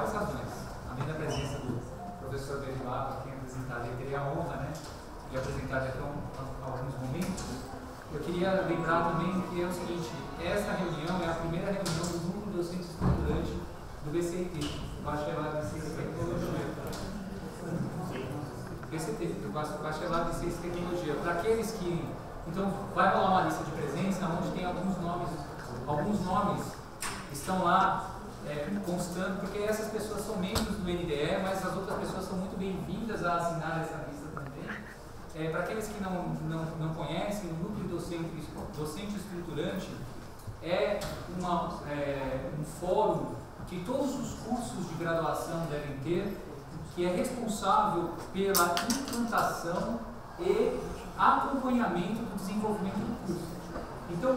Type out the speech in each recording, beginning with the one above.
várias razões. Além da presença do professor Bevilacqua, aqui apresentado, eu teria a honra, né, de apresentar daqui a alguns momentos. Eu queria lembrar também que é o seguinte: essa reunião é a primeira reunião do núcleo docente estruturante do BCT, Bacharelado em Ciência e Tecnologia. BCT, Bacharelado em Ciência e Tecnologia. Para aqueles que... Então, vai rolar uma lista de presença onde tem alguns nomes estão lá constando, porque essas pessoas são membros do NDE, mas as outras pessoas são muito bem-vindas a assinar essa lista também. Para aqueles que não conhecem, o núcleo docente estruturante é um fórum que todos os cursos de graduação devem ter, que é responsável pela implantação e acompanhamento do desenvolvimento do curso. Então,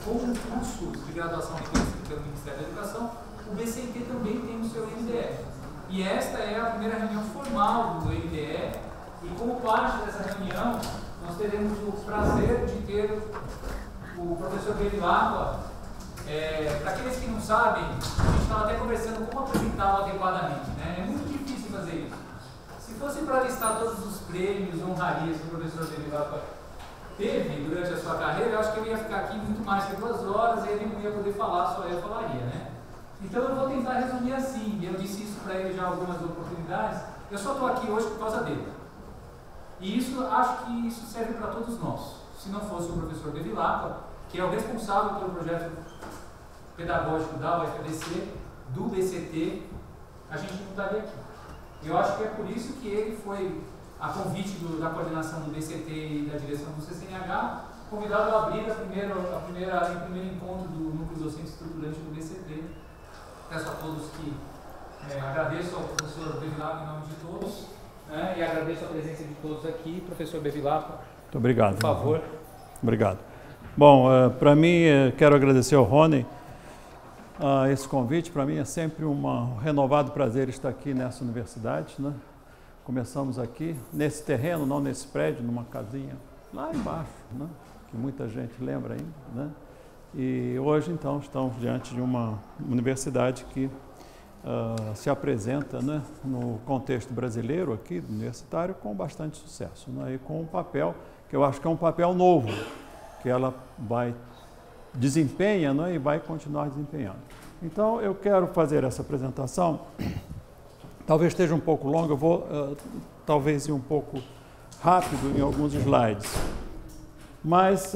com um curso de graduação reconhecido pelo Ministério da Educação, o BCT também tem o seu NDE. E esta é a primeira reunião formal do NDE, e como parte dessa reunião, nós teremos o prazer de ter o professor Bevilacqua. Para aqueles que não sabem, a gente estava até conversando como apresentá-lo adequadamente, né? É muito difícil fazer isso. Se fosse para listar todos os prêmios, honrarias que o professor Bevilacqua teve durante a sua carreira, eu acho que ele ia ficar aqui muito mais que 2 horas e ele não ia poder falar, só eu falaria, né? Então eu vou tentar resumir assim, e eu disse isso para ele já em algumas oportunidades. Eu só estou aqui hoje por causa dele. E acho que isso serve para todos nós. Se não fosse o professor Bevilacqua, que é o responsável pelo projeto pedagógico da UFABC, do BCT, a gente não estaria aqui. Eu acho que é por isso que ele foi, a convite da coordenação do BCT e da direção do CCNH, convidado a abrir o primeiro encontro do Núcleo Docente Estruturante do BCT. Peço a todos que agradeço ao professor Bevilacqua em nome de todos, né, e agradeço a presença de todos aqui. Professor Bevilacqua, muito obrigado. Por favor. Obrigado. Bom, para mim, quero agradecer ao Rony esse convite. Para mim é sempre um renovado prazer estar aqui nessa universidade, né? Começamos aqui nesse terreno, não nesse prédio, numa casinha lá embaixo, né? Que muita gente lembra ainda, né? E hoje, então, estamos diante de uma universidade que se apresenta, né, no contexto brasileiro aqui, universitário, com bastante sucesso, né? E com um papel que eu acho que é um papel novo, que ela desempenha, né, e vai continuar desempenhando. Então, eu quero fazer essa apresentação. Talvez esteja um pouco longa, eu vou talvez ir um pouco rápido em alguns slides, mas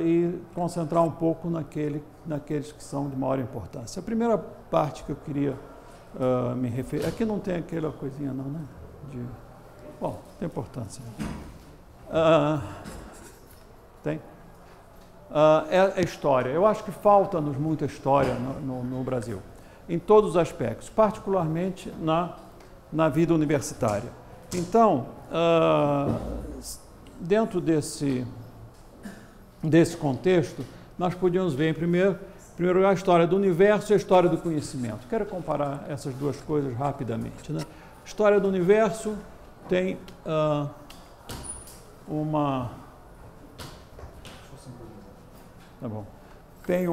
e concentrar um pouco naqueles que são de maior importância. A primeira parte que eu queria me referir, aqui não tem aquela coisinha não, né? Bom, tem importância. Tem? É a história. Eu acho que falta-nos muita história no Brasil, em todos os aspectos, particularmente na vida universitária. Então, dentro desse contexto, nós podíamos ver, em primeiro lugar, a história do universo e a história do conhecimento. Quero comparar essas duas coisas rapidamente, né? História do universo tem tem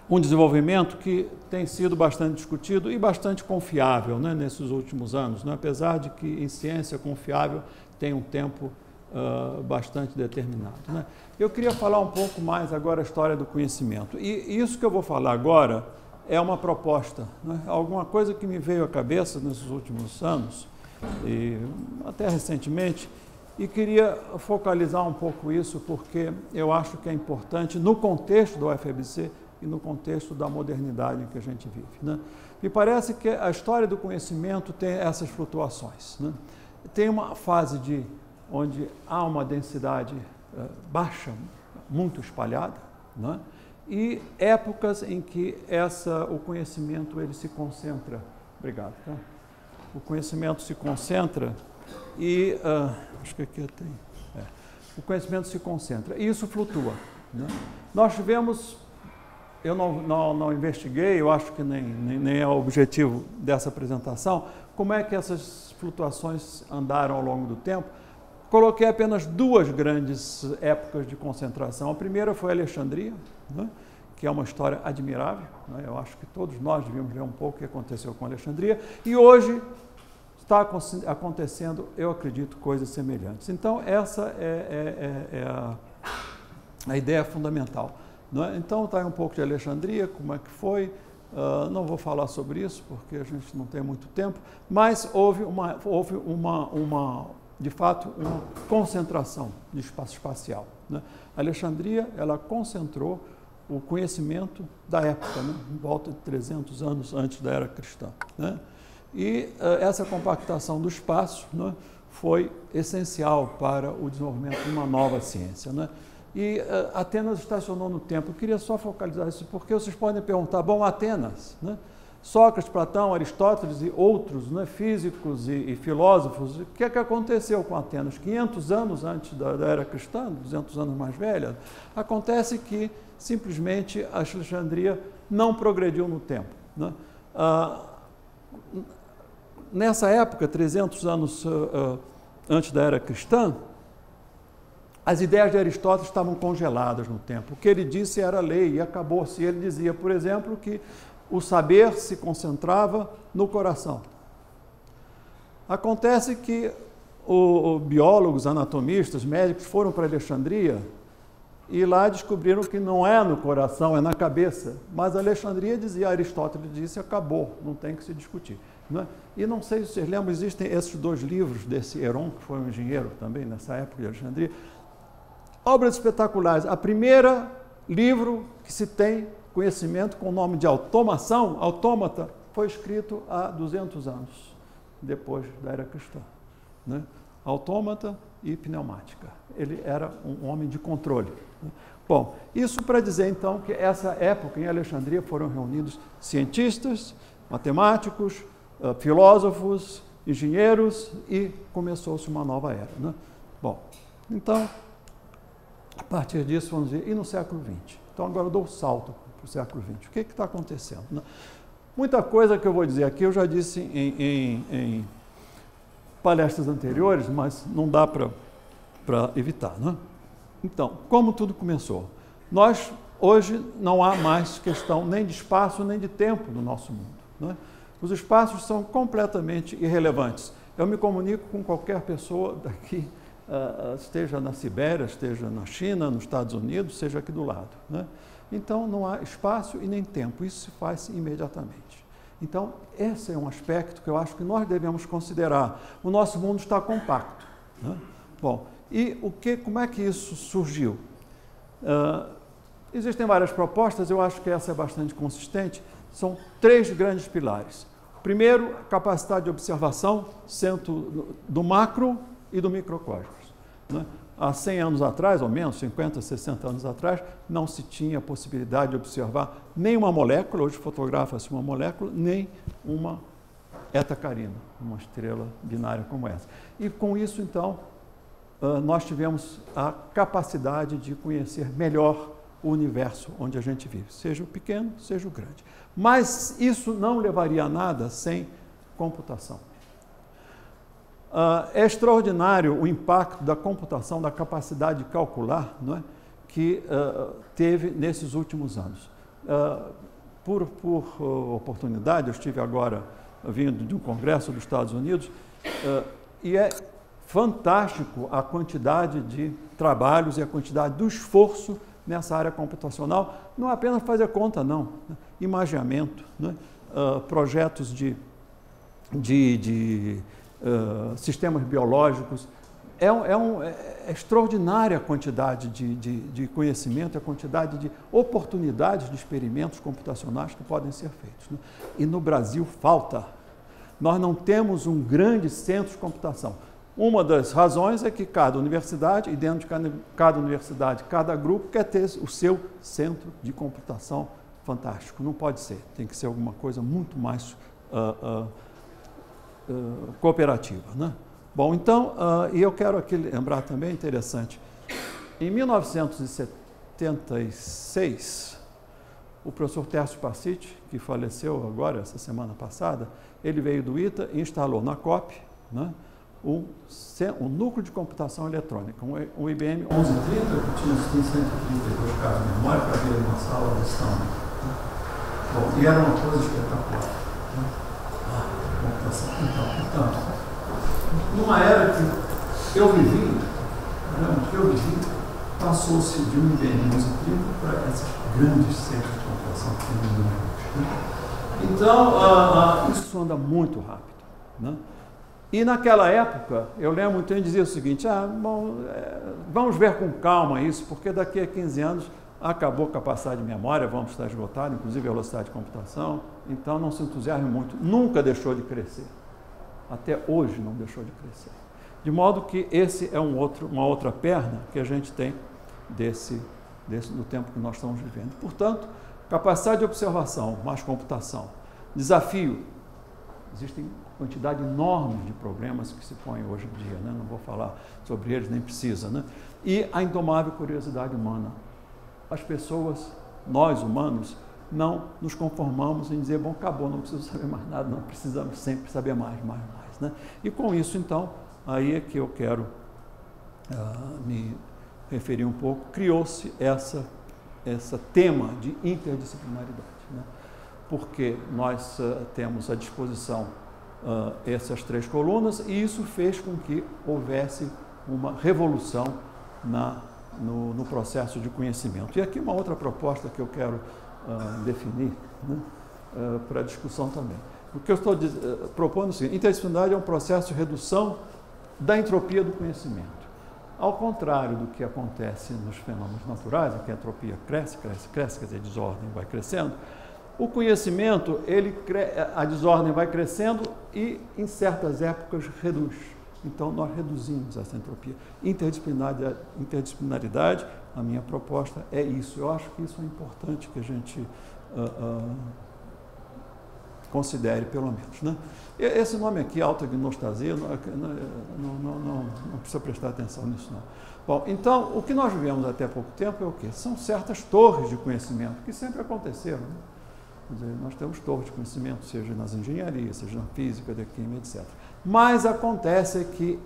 um desenvolvimento que tem sido bastante discutido e bastante confiável, né, nesses últimos anos, né? Apesar de que em ciência confiável tem um tempo bastante determinado, né? Eu queria falar um pouco mais agora a história do conhecimento. E isso que eu vou falar agora é uma proposta, né? Alguma coisa que me veio à cabeça nesses últimos anos, e até recentemente, e queria focalizar um pouco isso porque eu acho que é importante no contexto do UFABC e no contexto da modernidade em que a gente vive, né? Me parece que a história do conhecimento tem essas flutuações, né? Tem uma fase onde há uma densidade baixa, muito espalhada, né? E épocas em que o conhecimento ele se concentra. Obrigado. Tá? O conhecimento se concentra e acho que aqui eu tenho. O conhecimento se concentra e isso flutua, né? Nós tivemos, eu não investiguei, eu acho que nem é o objetivo dessa apresentação, como é que essas flutuações andaram ao longo do tempo. Coloquei apenas 2 grandes épocas de concentração. A primeira foi a Alexandria, né, que é uma história admirável, né? Eu acho que todos nós devíamos ler um pouco o que aconteceu com Alexandria, e hoje está acontecendo, eu acredito, coisas semelhantes. Então, essa é a ideia fundamental. Não é? Então, está aí um pouco de Alexandria, como é que foi. Não vou falar sobre isso, porque a gente não tem muito tempo, mas houve de fato, uma concentração de espaço espacial. Né? Alexandria, ela concentrou o conhecimento da época, né? Em volta de 300 anos antes da era cristã. Né? E essa compactação do espaço, né, foi essencial para o desenvolvimento de uma nova ciência. Né? E Atenas estacionou no tempo. Eu queria só focalizar isso, porque vocês podem perguntar, bom, Atenas, né? Sócrates, Platão, Aristóteles e outros, né, físicos e filósofos, o que é que aconteceu com Atenas? 500 anos antes da era cristã, 200 anos mais velha, acontece que simplesmente a Alexandria não progrediu no tempo. Né? Nessa época, 300 anos antes da era cristã, as ideias de Aristóteles estavam congeladas no tempo. O que ele disse era lei e acabou-se. Ele dizia, por exemplo, que o saber se concentrava no coração. Acontece que biólogos, anatomistas, médicos foram para Alexandria e lá descobriram que não é no coração, é na cabeça. Mas Alexandria dizia, Aristóteles disse, acabou, não tem que se discutir. Não é? E não sei se vocês lembram, existem esses dois livros desse Heron, que foi um engenheiro também nessa época de Alexandria, obras espetaculares. A primeira livro que se tem conhecimento com o nome de automação, autômata, foi escrito há 200 anos, depois da era cristã. Né? Autômata e pneumática. Ele era um homem de controle. Né? Bom, isso para dizer então que essa época em Alexandria foram reunidos cientistas, matemáticos, filósofos, engenheiros e começou-se uma nova era. Né? Bom, então, a partir disso, vamos ver, e no século XX? Então, agora eu dou o salto para o século XX. O que está acontecendo? Né? Muita coisa que eu vou dizer aqui eu já disse em palestras anteriores, mas não dá para evitar. Né? Então, como tudo começou? Nós, hoje, não há mais questão nem de espaço nem de tempo no nosso mundo. Né? Os espaços são completamente irrelevantes. Eu me comunico com qualquer pessoa daqui, esteja na Sibéria, esteja na China, nos Estados Unidos, seja aqui do lado. Né? Então, não há espaço e nem tempo. Isso se faz imediatamente. Então, esse é um aspecto que eu acho que nós devemos considerar. O nosso mundo está compacto. Né? Bom, e como é que isso surgiu? Existem várias propostas, eu acho que essa é bastante consistente. São 3 grandes pilares. Primeiro, a capacidade de observação, centro do macro e do microcosmos. Né? Há 100 anos atrás, ou menos, 50, 60 anos atrás, não se tinha a possibilidade de observar nem uma molécula, hoje fotografa-se uma molécula, nem uma eta carina, uma estrela binária como essa. E com isso, então, nós tivemos a capacidade de conhecer melhor o universo onde a gente vive, seja o pequeno, seja o grande. Mas isso não levaria a nada sem computação. É extraordinário o impacto da computação, da capacidade de calcular, não é, que teve nesses últimos anos. Por oportunidade, eu estive agora vindo de um congresso dos Estados Unidos e é fantástico a quantidade de trabalhos e a quantidade do esforço nessa área computacional, não apenas fazer conta, não. Imaginamento, né? Projetos de sistemas biológicos. É extraordinária a quantidade de conhecimento, a quantidade de oportunidades de experimentos computacionais que podem ser feitos. Né? E no Brasil falta. Nós não temos um grande centro de computação. Uma das razões é que cada universidade, e dentro de cada universidade, cada grupo quer ter o seu centro de computação fantástico. Não pode ser, tem que ser alguma coisa muito mais cooperativa. Né? Bom, então, e eu quero aqui lembrar também, interessante, em 1976, o professor Tércio Passiti, que faleceu agora, essa semana passada, ele veio do ITA e instalou na COP, né, um núcleo de computação eletrônica, um IBM 1130, que tinha 132 cargas de memória para vir numa sala desse tamanho. Bom, e era uma coisa espetacular. Computação. Então, numa era que eu vivi, passou-se de um IBM 1130 para esses grandes centros de computação que tem no mundo. Então, isso anda muito rápido, né? E naquela época, eu lembro muito bem, dizia o seguinte, vamos ver com calma isso, porque daqui a 15 anos acabou a capacidade de memória, vamos estar esgotados, inclusive a velocidade de computação, então não se entusiasme muito, nunca deixou de crescer, até hoje não deixou de crescer. De modo que esse é uma outra perna que a gente tem do tempo que nós estamos vivendo. Portanto, capacidade de observação, mais computação, desafio, existem quantidade enorme de problemas que se põem hoje em dia, né? Não vou falar sobre eles, nem precisa, né? E a indomável curiosidade humana. As pessoas, nós humanos, não nos conformamos em dizer, bom, acabou, não preciso saber mais nada, não precisamos sempre saber mais, né? E com isso, então, aí é que eu quero me referir um pouco, criou-se essa tema de interdisciplinaridade, né? Porque nós temos à disposição essas três colunas e isso fez com que houvesse uma revolução no processo de conhecimento. E aqui uma outra proposta que eu quero definir, né, para discussão também. O que eu estou propondo é o seguinte: interdisciplinaridade é um processo de redução da entropia do conhecimento. Ao contrário do que acontece nos fenômenos naturais, em que a entropia cresce, quer dizer, a desordem vai crescendo, o conhecimento, a desordem vai crescendo e, em certas épocas, reduz. Então, nós reduzimos essa entropia. Interdisciplinaridade, a minha proposta é isso. Eu acho que isso é importante que a gente considere, pelo menos, né? Esse nome aqui, autognostasia, não precisa prestar atenção nisso, não. Bom, então, o que nós vivemos até pouco tempo é o quê? São certas torres de conhecimento, que sempre aconteceram, né? Quer dizer, nós temos torres de conhecimento, seja nas engenharias, seja na física, da química, etc. Mas acontece que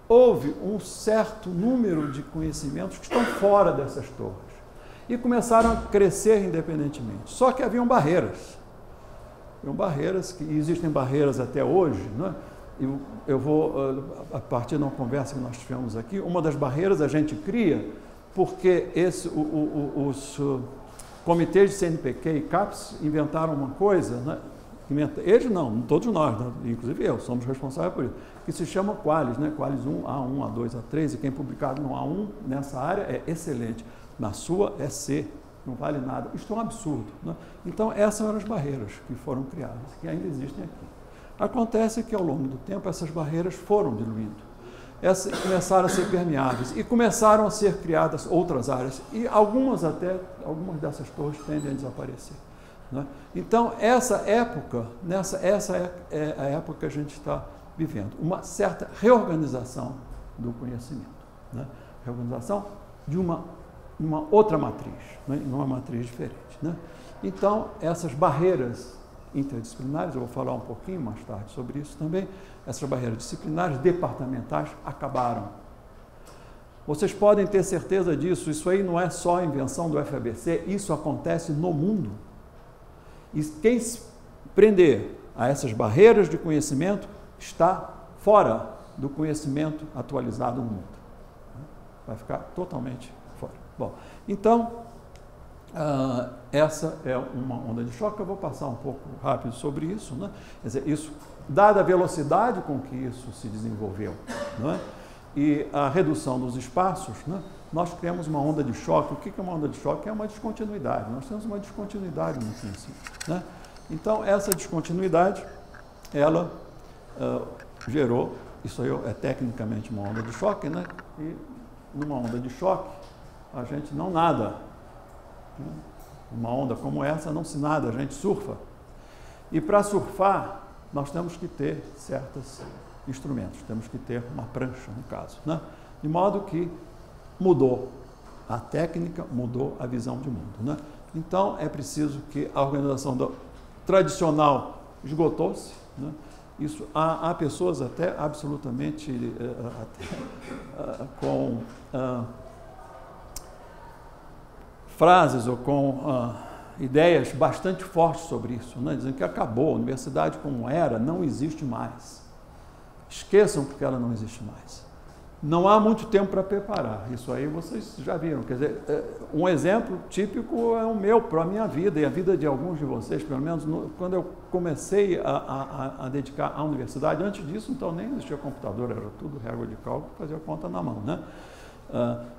houve um certo número de conhecimentos que estão fora dessas torres e começaram a crescer independentemente. Só que haviam barreiras. Existem barreiras até hoje, né? Eu vou, a partir de uma conversa que nós tivemos aqui, uma das barreiras a gente cria porque os comitês de CNPq e CAPES inventaram uma coisa, né? Eles não, todos nós, né? Inclusive eu, somos responsáveis por isso, que se chama Qualis, né? Qualis 1, A1, A2, A3, e quem publicado no A1 nessa área é excelente, na sua é C, não vale nada. Isto é um absurdo, né? Então, essas eram as barreiras que foram criadas, que ainda existem aqui. Acontece que, ao longo do tempo, essas barreiras foram diluindo. Começaram a ser permeáveis e começaram a ser criadas outras áreas e algumas dessas torres tendem a desaparecer, né? Então, essa é a época que a gente está vivendo, uma certa reorganização do conhecimento, né? Reorganização de uma outra matriz, né? Numa matriz diferente, né? Então, essas barreiras interdisciplinares, eu vou falar um pouquinho mais tarde sobre isso também, essas barreiras disciplinares, departamentais, acabaram. Vocês podem ter certeza disso, isso aí não é só a invenção do FABC, isso acontece no mundo. E quem se prender a essas barreiras de conhecimento está fora do conhecimento atualizado no mundo. Vai ficar totalmente fora. Bom, então, essa é uma onda de choque, eu vou passar um pouco rápido sobre isso, né? Quer dizer, isso, dada a velocidade com que isso se desenvolveu, não é? E a redução dos espaços, né? Nós criamos uma onda de choque. O que é uma onda de choque? É uma descontinuidade. Nós temos uma descontinuidade no princípio, né? Então, essa descontinuidade, ela gerou, isso aí é tecnicamente uma onda de choque, né? E numa onda de choque, a gente não nada. Uma onda como essa não se nada, a gente surfa. E para surfar, nós temos que ter certos instrumentos, temos que ter uma prancha, no caso, né? De modo que mudou a técnica, mudou a visão de mundo, né? Então, é preciso que a organização tradicional esgotou-se, né? Isso, há pessoas até absolutamente com frases ou com ideias bastante fortes sobre isso, né? Dizendo que acabou, a universidade como era não existe mais. Esqueçam porque ela não existe mais. Não há muito tempo para preparar, isso aí vocês já viram. Quer dizer, um exemplo típico é o meu, para a minha vida e a vida de alguns de vocês, pelo menos quando eu comecei a dedicar à universidade. Antes disso, então, nem existia computador, era tudo régua de cálculo, fazia conta na mão, né?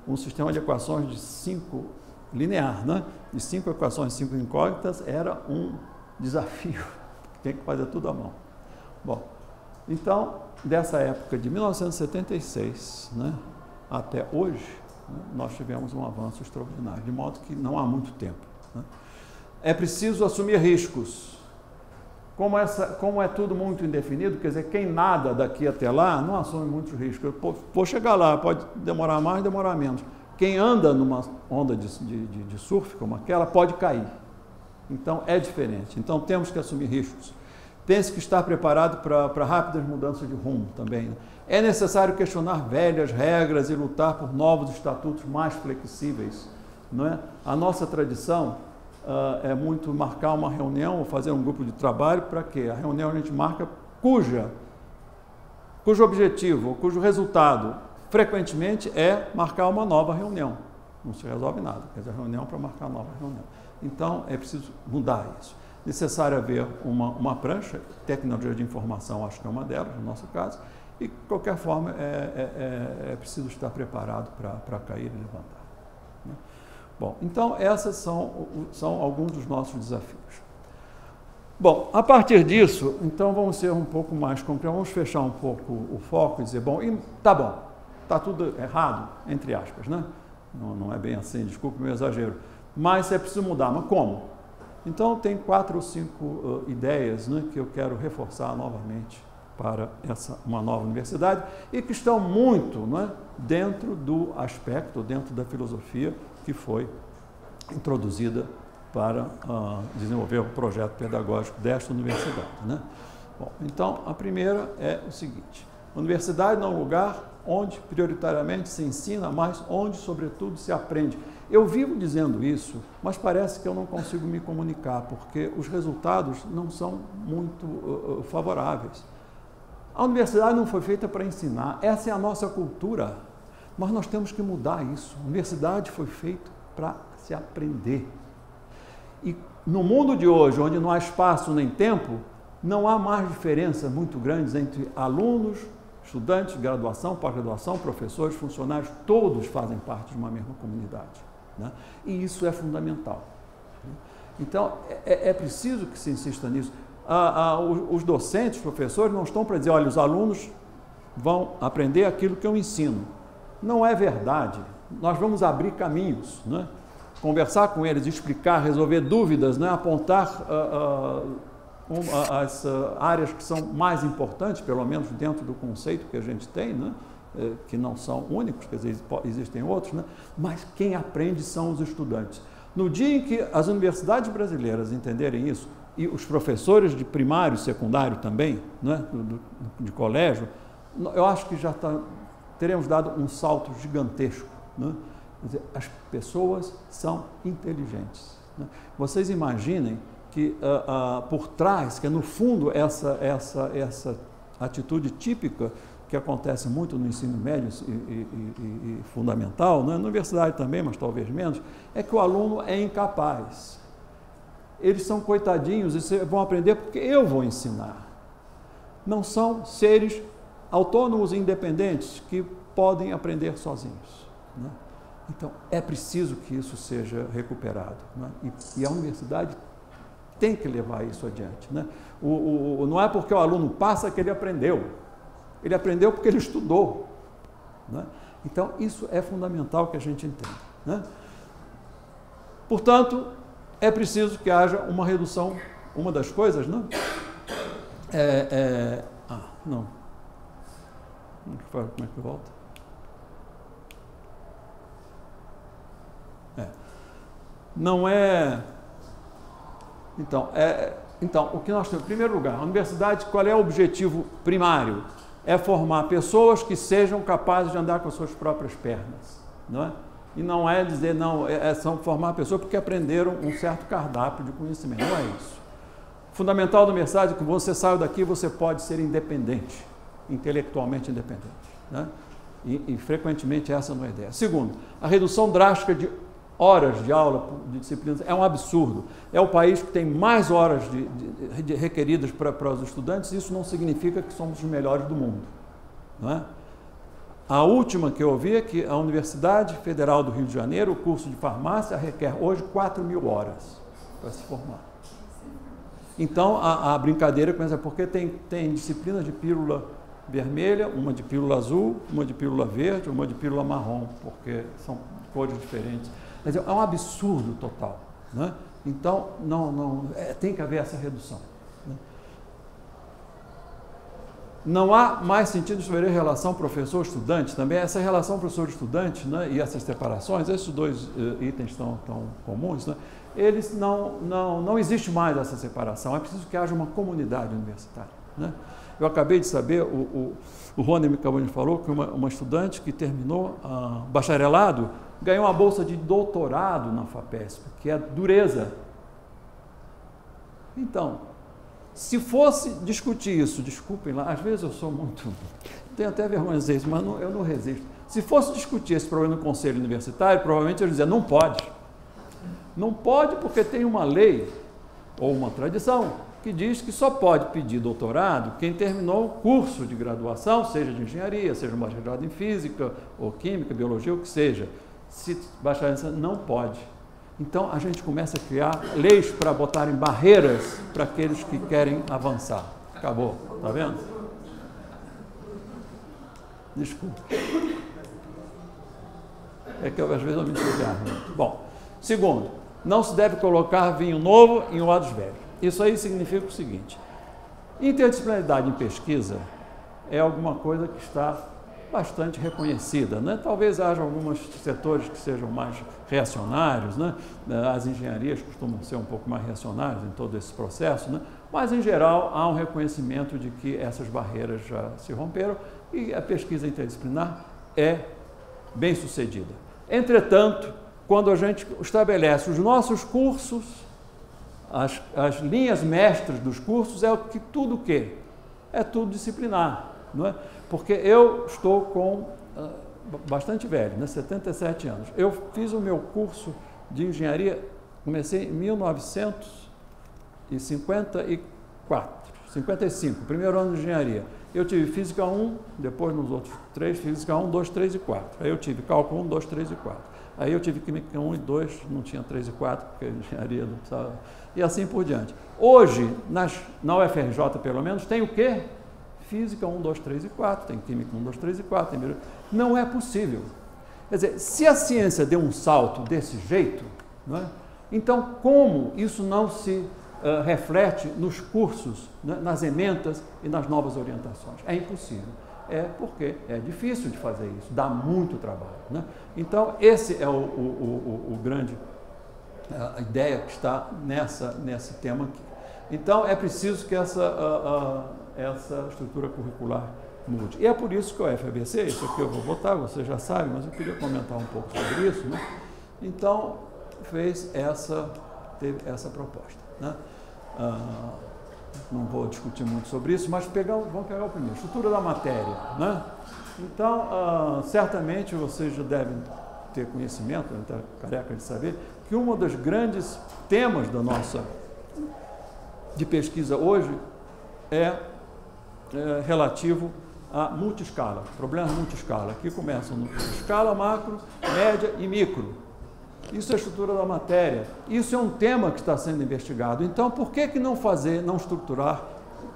Um sistema de equações de 5 linear, né? De 5 equações, 5 incógnitas, era um desafio, tem que fazer tudo à mão. Bom, então, dessa época de 1976, né, até hoje, né, nós tivemos um avanço extraordinário, de modo que não há muito tempo, né? É preciso assumir riscos. Como é tudo muito indefinido, quer dizer, quem nada daqui até lá não assume muitos riscos. Vou chegar lá, pode demorar mais, demorar menos. Quem anda numa onda de surf como aquela pode cair. Então, é diferente. Então, temos que assumir riscos. Tem-se que estar preparado para rápidas mudanças de rumo também. É necessário questionar velhas regras e lutar por novos estatutos mais flexíveis. Não é? A nossa tradição é muito marcar uma reunião ou fazer um grupo de trabalho para quê? A reunião a gente marca cujo objetivo, cujo resultado frequentemente é marcar uma nova reunião. Não se resolve nada, quer dizer, reunião para marcar uma nova reunião. Então, é preciso mudar isso. Necessário haver uma prancha, tecnologia de informação acho que é uma delas, no nosso caso, e de qualquer forma é preciso estar preparado para cair e levantar, né? Bom, então essas são alguns dos nossos desafios. Bom, a partir disso, então vamos ser um pouco mais concretos, vamos fechar um pouco o foco e dizer, bom, tá bom, está tudo errado, entre aspas, né? Não é bem assim, desculpe o meu exagero, mas é preciso mudar, mas como? Então, tem 4 ou 5 ideias, né, que eu quero reforçar novamente para uma nova universidade e que estão muito, né, dentro do aspecto, dentro da filosofia que foi introduzida para desenvolver o projeto pedagógico desta universidade, né? Bom, então, a primeira é o seguinte: a universidade não é um lugar onde prioritariamente se ensina, mas onde, sobretudo, se aprende. Eu vivo dizendo isso, mas parece que eu não consigo me comunicar, porque os resultados não são muito favoráveis. A universidade não foi feita para ensinar, essa é a nossa cultura, mas nós temos que mudar isso. A universidade foi feita para se aprender. E no mundo de hoje, onde não há espaço nem tempo, não há mais diferenças muito grandes entre alunos, estudantes, graduação, pós-graduação, professores, funcionários, todos fazem parte de uma mesma comunidade, né? E isso é fundamental. Então, é preciso que se insista nisso. Os docentes, os professores não estão para dizer, olha, os alunos vão aprender aquilo que eu ensino. Não é verdade. Nós vamos abrir caminhos, né? Conversar com eles, explicar, resolver dúvidas, né? Apontar as áreas que são mais importantes, pelo menos dentro do conceito que a gente tem, né? Que não são únicos, quer dizer, existem outros, né? Mas quem aprende são os estudantes. No dia em que as universidades brasileiras entenderem isso, e os professores de primário e secundário também, né? De colégio, eu acho que já teremos dado um salto gigantesco, né? Quer dizer, as pessoas são inteligentes, né? Vocês imaginem que por trás, que no fundo essa atitude típica que acontece muito no ensino médio e fundamental, né? Na universidade também, mas talvez menos, é que o aluno é incapaz. Eles são coitadinhos e vão aprender porque eu vou ensinar. Não são seres autônomos e independentes que podem aprender sozinhos, né? Então, é preciso que isso seja recuperado, né? E a universidade tem que levar isso adiante, né? Não é porque o aluno passa que ele aprendeu. Ele aprendeu porque ele estudou, né? Então, isso é fundamental que a gente entenda, né? Portanto, é preciso que haja uma redução. Uma das coisas, não? Não. Como é que volta? Não é... Então, Então, o que nós temos, em primeiro lugar, a universidade, qual é o objetivo primário? É formar pessoas que sejam capazes de andar com as suas próprias pernas, não é? E não é dizer, não, são formar pessoas porque aprenderam um certo cardápio de conhecimento, não é isso. O fundamental da universidade é que você saiu daqui, você pode ser independente, intelectualmente independente, né? E frequentemente essa não é a ideia. Segundo, a redução drástica de horas de aula, de disciplinas, é um absurdo. É o país que tem mais horas requeridas para os estudantes, e isso não significa que somos os melhores do mundo, não é? A última que eu ouvi é que a Universidade Federal do Rio de Janeiro, o curso de farmácia, requer hoje 4.000 horas para se formar. Então, a brincadeira com isso é porque tem disciplinas de pílula vermelha, uma de pílula azul, uma de pílula verde, uma de pílula marrom, porque são cores diferentes. Mas é um absurdo total, né? Então, tem que haver essa redução, né? Não há mais sentido de estabelecer relação professor-estudante também. Essa relação professor-estudante, né, e essas separações, esses dois itens tão comuns, né, eles não existe mais essa separação. É preciso que haja uma comunidade universitária, né? Eu acabei de saber, o Rony me acabou de falar que uma estudante que terminou bacharelado ganhou uma bolsa de doutorado na FAPESP, que é dureza. Então, se fosse discutir isso, desculpem lá, às vezes eu sou muito, tenho até vergonha de dizer isso, mas eu não resisto. Se fosse discutir esse problema no Conselho Universitário, provavelmente eu dizia, não pode. Não pode porque tem uma lei ou uma tradição que diz que só pode pedir doutorado quem terminou o curso de graduação, seja de engenharia, seja um bacharelado em física, ou química, biologia, o que seja. Se bacharelado não pode. Então, a gente começa a criar leis para botarem barreiras para aqueles que querem avançar. Acabou, tá vendo? Desculpa. É que às vezes eu me entusiasmo. Bom, segundo, não se deve colocar vinho novo em odres velhos. Isso aí significa o seguinte: interdisciplinaridade em pesquisa é alguma coisa que está bastante reconhecida, né? Talvez haja alguns setores que sejam mais reacionários, né? As engenharias costumam ser um pouco mais reacionárias em todo esse processo, né? Mas, em geral, há um reconhecimento de que essas barreiras já se romperam e a pesquisa interdisciplinar é bem sucedida. Entretanto, quando a gente estabelece os nossos cursos, as linhas mestras dos cursos, é tudo o quê? É tudo disciplinar, não é? Porque eu estou com bastante velho, né, 77 anos. Eu fiz o meu curso de engenharia, comecei em 1955, primeiro ano de engenharia. Eu tive Física 1, depois nos outros 3, Física 1, 2, 3 e 4. Aí eu tive Cálculo 1, 2, 3 e 4. Aí eu tive Química 1 e 2, não tinha 3 e 4, porque a engenharia não precisava. E assim por diante. Hoje, na UFRJ pelo menos, tem o quê? Física 1, 2, 3 e 4, tem Química 1, 2, 3 e 4. Tem... Não é possível. Quer dizer, se a ciência deu um salto desse jeito, não é? Então como isso não se reflete nos cursos, né, nas ementas e nas novas orientações? É impossível. É porque é difícil de fazer isso, dá muito trabalho, né? Então, esse é o grande a ideia que está nesse tema aqui. Então, é preciso que essa estrutura curricular mude. E é por isso que o FABC, isso aqui eu vou botar, você já sabe, mas eu queria comentar um pouco sobre isso, né? Então, teve essa proposta, né? Não vou discutir muito sobre isso, mas vamos pegar o primeiro, estrutura da matéria, né? Então, certamente vocês já devem ter conhecimento, não está careca de saber, que um dos grandes temas da nossa de pesquisa hoje é relativo a multiscala, problemas multiscala, que começam no escala macro, média e micro. Isso é a estrutura da matéria. Isso é um tema que está sendo investigado. Então, por que não estruturar,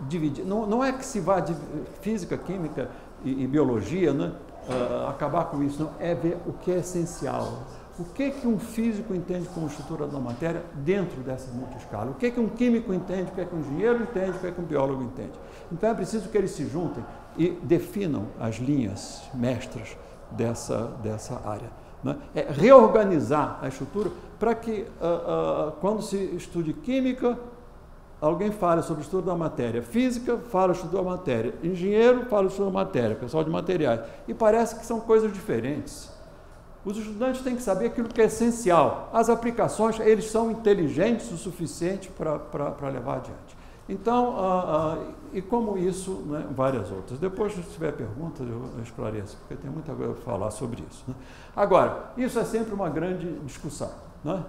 dividir? Não é que se vá de física, química e biologia, né, acabar com isso, não. É ver o que é essencial. O que um físico entende como estrutura da matéria dentro dessa multiscala? O que um químico entende, o que um engenheiro entende, o que um biólogo entende? Então, é preciso que eles se juntem e definam as linhas mestras dessa área. Né? É reorganizar a estrutura para que, quando se estude química, alguém fala sobre o estudo da matéria. Física fala sobre o estudo da matéria. Engenheiro fala sobre o estudo da matéria, pessoal de materiais. E parece que são coisas diferentes. Os estudantes têm que saber aquilo que é essencial. As aplicações, eles são inteligentes o suficiente para levar adiante. Então, e como isso, né, várias outras. Depois, se tiver perguntas, eu esclareço, porque tem muita coisa para falar sobre isso. Né? Agora, isso é sempre uma grande discussão. Né?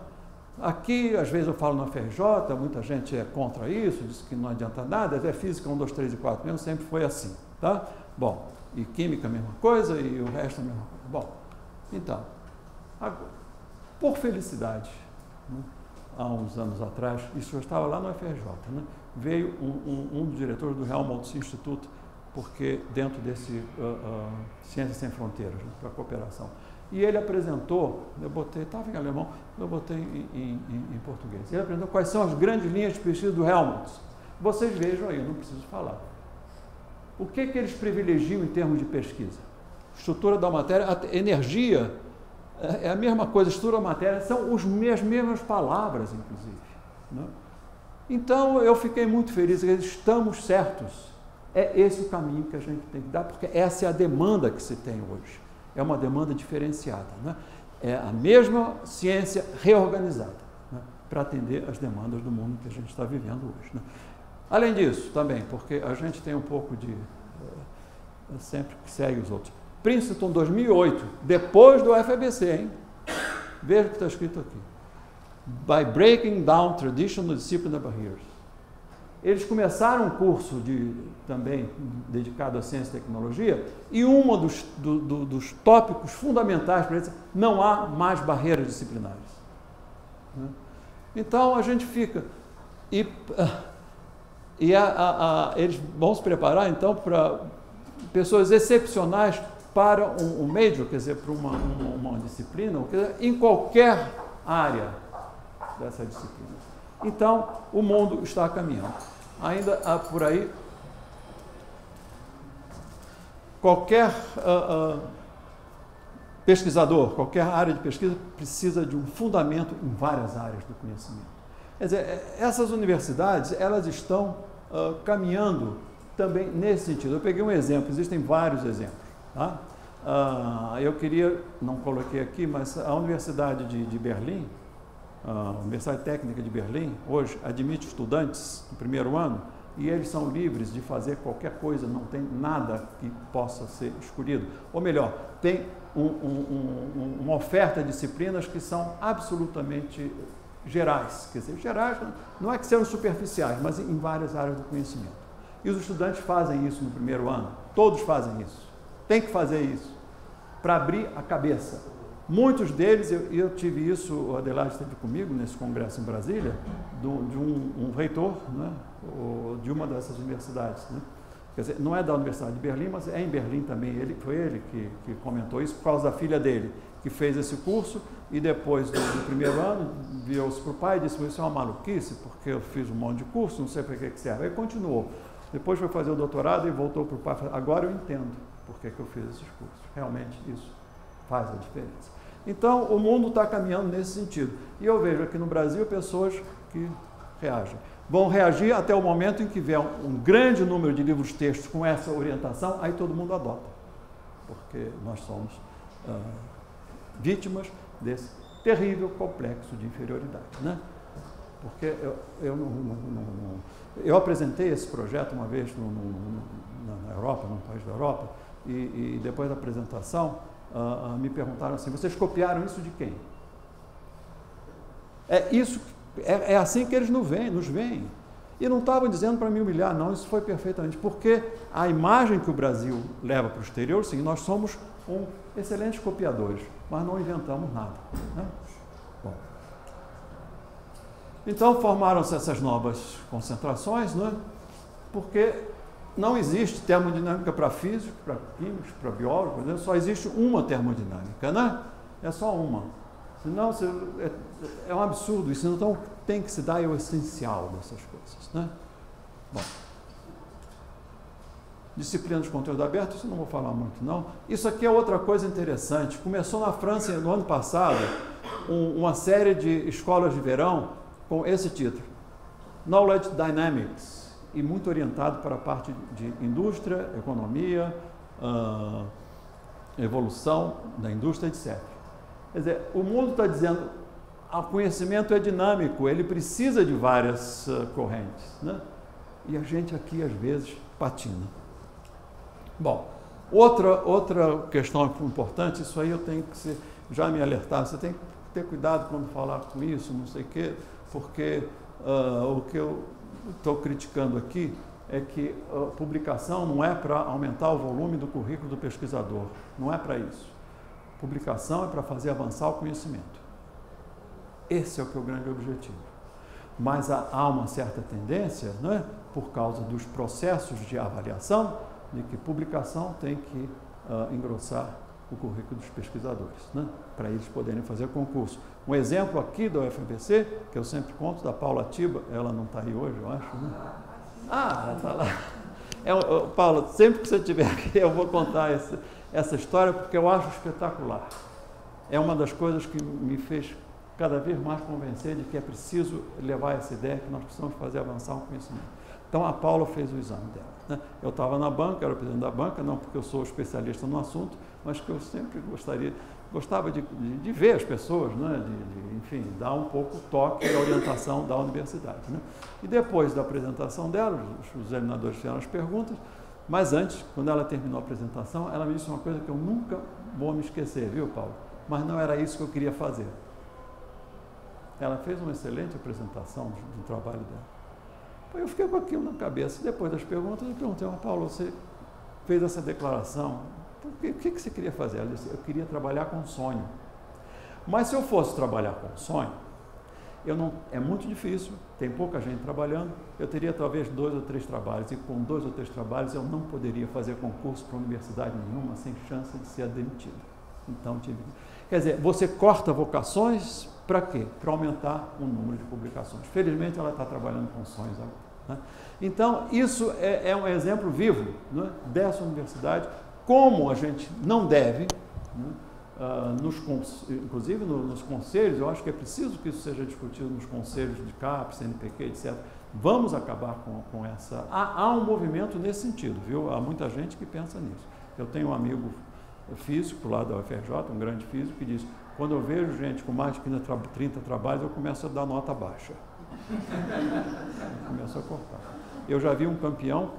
Aqui, às vezes eu falo na FRJ, muita gente é contra isso, diz que não adianta nada, é física 1, 2, 3 e 4 mesmo, sempre foi assim. Tá? Bom, e química a mesma coisa, e o resto a mesma coisa. Bom, então, agora, por felicidade, né, há uns anos atrás, isso eu estava lá no FRJ, né, veio um dos diretores do Helmholtz Institute, porque dentro desse Ciências Sem Fronteiras, né, para a cooperação. E ele apresentou, eu botei, estava em alemão, eu botei em português. Ele apresentou quais são as grandes linhas de pesquisa do Helmholtz. Vocês vejam aí, não preciso falar. O que eles privilegiam em termos de pesquisa? Estrutura da matéria, energia, é a mesma coisa, estrutura da matéria, são as mesmas palavras, inclusive. Né? Então, eu fiquei muito feliz, estamos certos. É esse o caminho que a gente tem que dar, porque essa é a demanda que se tem hoje. É uma demanda diferenciada. Né? É a mesma ciência reorganizada, né, para atender as demandas do mundo que a gente está vivendo hoje. Né? Além disso, também, porque a gente tem um pouco de... sempre que segue os outros. Princeton 2008, depois do FABC, hein? Veja o que está escrito aqui. By breaking down traditional disciplinary barriers. Eles começaram um curso também dedicado à ciência e tecnologia, e um dos tópicos fundamentais para eles é: não há mais barreiras disciplinares. Né? Então a gente fica... eles vão se preparar então para pessoas excepcionais para um major, quer dizer, para uma disciplina, quer dizer, em qualquer área dessa disciplina. Então, o mundo está caminhando. Ainda há por aí qualquer pesquisador, qualquer área de pesquisa precisa de um fundamento em várias áreas do conhecimento. Quer dizer, essas universidades, elas estão caminhando também nesse sentido. Eu peguei um exemplo, existem vários exemplos. Tá? Eu queria, não coloquei aqui, mas a Universidade de Berlim, a Universidade Técnica de Berlim, hoje admite estudantes do primeiro ano e eles são livres de fazer qualquer coisa, não tem nada que possa ser escolhido. Ou melhor, tem uma oferta de disciplinas que são absolutamente gerais. Quer dizer, gerais não é que sejam superficiais, mas em várias áreas do conhecimento. E os estudantes fazem isso no primeiro ano, todos fazem isso. Tem que fazer isso, para abrir a cabeça. Muitos deles, eu tive isso, o Adelaide esteve comigo nesse congresso em Brasília, de um reitor, né, de uma dessas universidades. Né? Quer dizer, não é da Universidade de Berlim, mas é em Berlim também. Foi ele que comentou isso por causa da filha dele, que fez esse curso e depois do primeiro ano virou-se para o pai e disse: isso é uma maluquice, porque eu fiz um monte de curso, não sei para que serve. Aí continuou. Depois foi fazer o doutorado e voltou para o pai e falou: agora eu entendo por que eu fiz esses cursos. Realmente isso faz a diferença. Então, o mundo está caminhando nesse sentido. E eu vejo aqui no Brasil pessoas que reagem. Vão reagir até o momento em que vier um grande número de livros-textos com essa orientação, aí todo mundo adota. Porque nós somos vítimas desse terrível complexo de inferioridade. Né? Porque eu apresentei esse projeto uma vez na Europa, num país da Europa, e depois da apresentação, me perguntaram assim: vocês copiaram isso de quem? É assim que eles nos veem. E não estavam dizendo para me humilhar, não, isso foi perfeitamente, porque a imagem que o Brasil leva para o exterior é o seguinte: nós somos excelentes copiadores, mas não inventamos nada. Né? Bom. Então formaram-se essas novas concentrações, né? Porque não existe termodinâmica para físicos, para químicos, para biólogos, por exemplo, só existe uma termodinâmica, né? É só uma. Senão é um absurdo isso, então tem que se dar o essencial dessas coisas, né? Bom, disciplina de conteúdo aberto, isso não vou falar muito não. Isso aqui é outra coisa interessante. Começou na França no ano passado uma série de escolas de verão com esse título: Knowledge Dynamics, e muito orientado para a parte de indústria, economia, evolução da indústria, etc. Quer dizer, o mundo está dizendo que o conhecimento é dinâmico, ele precisa de várias correntes, né? E a gente aqui, às vezes, patina. Bom, outra questão importante, isso aí eu tenho que já me alertar, você tem que ter cuidado quando falar com isso, não sei o quê, porque o que eu estou criticando aqui é que a publicação não é para aumentar o volume do currículo do pesquisador, não é para isso. Publicação é para fazer avançar o conhecimento. Esse é o que é o grande objetivo. Mas há uma certa tendência, né, por causa dos processos de avaliação, de que publicação tem que engrossar o currículo dos pesquisadores, né, para eles poderem fazer concurso. Um exemplo aqui da UFABC, que eu sempre conto, da Paula Tiba, ela não está aí hoje, eu acho, né? Ah, ela está lá. Paula, sempre que você estiver aqui, eu vou contar essa história, porque eu acho espetacular. É uma das coisas que me fez cada vez mais convencer de que é preciso levar essa ideia, que nós precisamos fazer avançar o conhecimento. Então, a Paula fez o exame dela, né? Eu estava na banca, era o presidente da banca, não porque eu sou especialista no assunto, mas que eu sempre gostava de ver as pessoas, né? Enfim, dar um pouco o toque e a orientação da universidade, né? E depois da apresentação dela, os examinadores fizeram as perguntas, mas antes, quando ela terminou a apresentação, ela me disse uma coisa que eu nunca vou me esquecer, viu, Paulo? Mas não era isso que eu queria fazer. Ela fez uma excelente apresentação do trabalho dela. Eu fiquei com aquilo na cabeça. Depois das perguntas, eu perguntei, Paulo, você fez essa declaração, o que você queria fazer? Ela disse, eu queria trabalhar com sonho. Mas se eu fosse trabalhar com sonho, é muito difícil, tem pouca gente trabalhando, eu teria talvez 2 ou 3 trabalhos, e com 2 ou 3 trabalhos eu não poderia fazer concurso para universidade nenhuma sem chance de ser demitido. Então, quer dizer, você corta vocações para quê? Para aumentar o número de publicações. Felizmente, ela está trabalhando com sonhos agora, né? Então, isso é um exemplo vivo, né, dessa universidade, como a gente não deve, né, inclusive nos conselhos, eu acho que é preciso que isso seja discutido nos conselhos de CAPES, CNPq, etc. Vamos acabar com essa... Há um movimento nesse sentido, viu? Há muita gente que pensa nisso. Eu tenho um amigo físico lá da UFRJ, um grande físico, que diz, quando eu vejo gente com mais de 30 trabalhos, eu começo a dar nota baixa. Eu começo a cortar. Eu já vi um campeão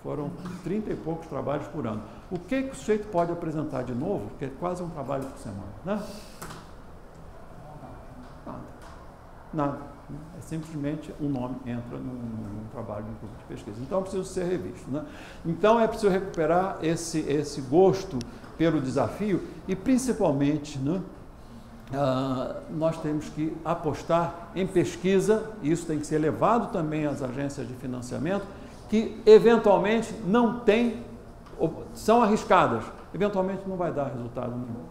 foram 30 e poucos trabalhos por ano. O que o sujeito pode apresentar de novo, que é quase um trabalho por semana, né? Nada. É simplesmente um nome entra num trabalho de grupo de pesquisa. Então, precisa ser revisto, né? Então, é preciso recuperar esse gosto pelo desafio e, principalmente, né, nós temos que apostar em pesquisa, e isso tem que ser levado também às agências de financiamento, que eventualmente não tem, são arriscadas, eventualmente não vai dar resultado nenhum.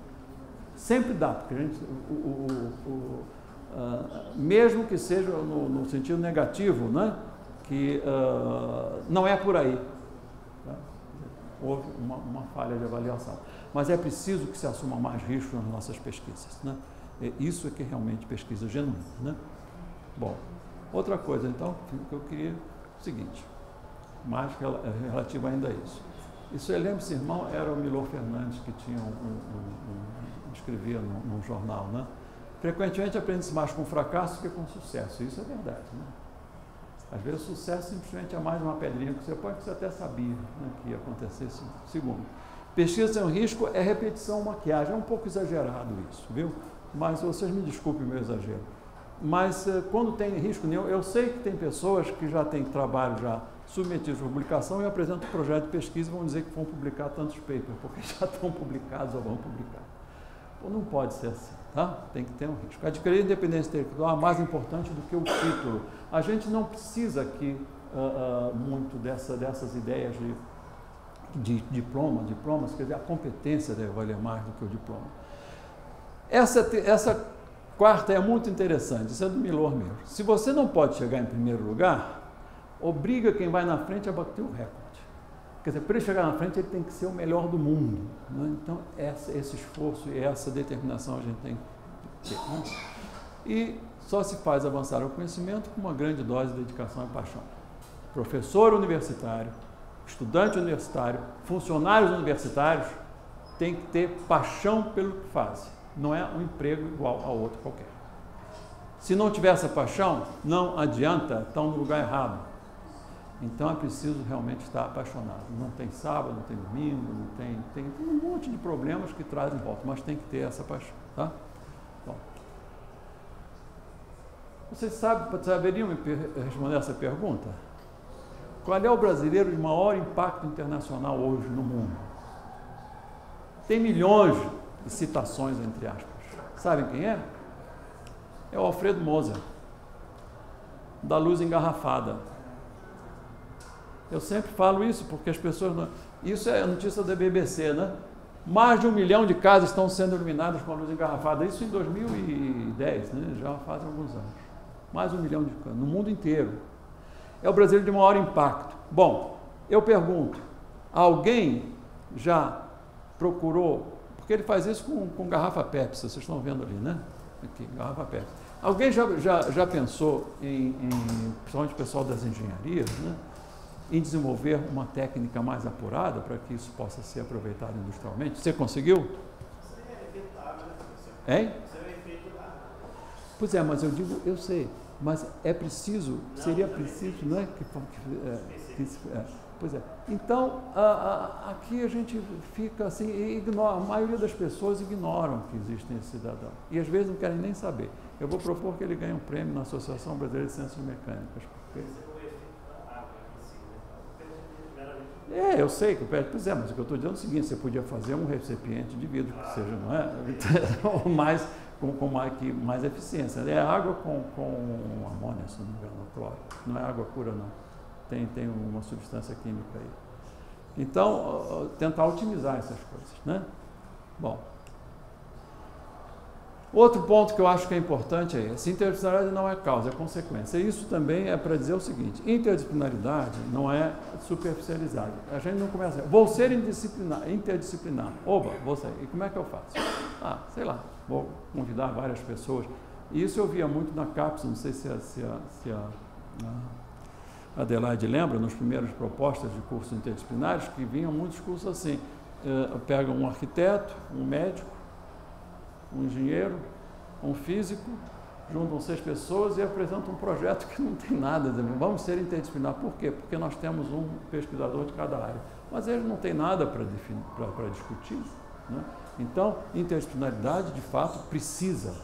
Sempre dá, porque a gente, mesmo que seja no sentido negativo, né, que não é por aí. Tá? Houve uma falha de avaliação. Mas é preciso que se assuma mais risco nas nossas pesquisas, né? Isso é que é realmente pesquisa genuína, né? Bom, outra coisa, então, que eu queria, o seguinte, mais relativo ainda a isso. Isso, eu lembro, esse irmão era o Milor Fernandes, que tinha escrevia num jornal, né? Frequentemente aprende-se mais com fracasso que com sucesso. Isso é verdade, né? Às vezes o sucesso simplesmente é mais uma pedrinha que você pode, que você até sabia, né, que ia acontecer. Segundo, pesquisa sem risco é repetição, maquiagem. É um pouco exagerado isso, viu? Mas vocês me desculpem o meu exagero. Mas quando tem risco nenhum, eu sei que tem pessoas que já têm trabalho já submetidos à publicação e apresentam um projeto de pesquisa e vão dizer que vão publicar tantos papers, porque já estão publicados ou vão publicar. Então, não pode ser assim, tá? Tem que ter um risco. Adquirir independência intelectual é mais importante do que o título. A gente não precisa aqui muito dessas ideias de diplomas, quer dizer, a competência deve valer mais do que o diploma. Essa quarta é muito interessante, isso é do Milor mesmo. Se você não pode chegar em primeiro lugar, obriga quem vai na frente a bater o recorde. Quer dizer, para ele chegar na frente, ele tem que ser o melhor do mundo, né? Então, esse esforço e essa determinação a gente tem que ter, né? E só se faz avançar o conhecimento com uma grande dose de dedicação e paixão. Professor universitário, estudante universitário, funcionários universitários têm que ter paixão pelo que fazem. Não é um emprego igual a outro qualquer. Se não tiver essa paixão, não adianta, estão no lugar errado. Então é preciso realmente estar apaixonado. Não tem sábado, não tem domingo, tem um monte de problemas que trazem volta, mas tem que ter essa paixão. Tá? Bom. Vocês saberiam me responder essa pergunta? Qual é o brasileiro de maior impacto internacional hoje no mundo? Tem milhões de citações, entre aspas. Sabem quem é? É o Alfredo Moser, da Luz Engarrafada. Eu sempre falo isso porque as pessoas... Não... Isso é a notícia da BBC, né? Mais de 1 milhão de casas estão sendo iluminadas com a luz engarrafada. Isso em 2010, né? Já fazem alguns anos. Mais 1 milhão de casas, no mundo inteiro. É o brasileiro de maior impacto. Bom, eu pergunto, alguém já procurou... Porque ele faz isso com garrafa Pepsi, vocês estão vendo ali, né? Aqui, garrafa Pepsi. Alguém já pensou principalmente o pessoal das engenharias, né? Em desenvolver uma técnica mais apurada para que isso possa ser aproveitado industrialmente? Você conseguiu? Hein? Pois é, mas eu digo, eu sei, mas é preciso, seria preciso, não é? Pois é. Então, aqui a gente fica assim, e ignora, a maioria das pessoas ignoram que existem esses cidadãos. E às vezes não querem nem saber. Eu vou propor que ele ganhe um prêmio na Associação Brasileira de Ciências Mecânicas. Porque... eu sei que o PET, pois é, mas o que eu estou dizendo é o seguinte, você podia fazer um recipiente de vidro, que seja, não é? mais, com mais eficiência. É água com amônia, se não me engano, cloro. Não é água pura, não. Tem uma substância química aí. Então, tentar otimizar essas coisas, né? Bom. Outro ponto que eu acho que é importante é esse: interdisciplinaridade não é causa, é consequência. Isso também é para dizer o seguinte: interdisciplinaridade não é superficializada. A gente não começa a vou ser interdisciplinar. Oba, vou ser. E como é que eu faço? Sei lá, vou convidar várias pessoas. E isso eu via muito na CAPES, não sei se a Adelaide lembra, nas primeiras propostas de cursos interdisciplinares, que vinham muitos cursos assim. Pegam um arquiteto, um médico, um engenheiro, um físico, juntam 6 pessoas e apresentam um projeto que não tem nada. Vamos ser interdisciplinar. Por quê? Porque nós temos um pesquisador de cada área. Mas ele não tem nada para discutir. Né? Então, interdisciplinaridade, de fato, precisa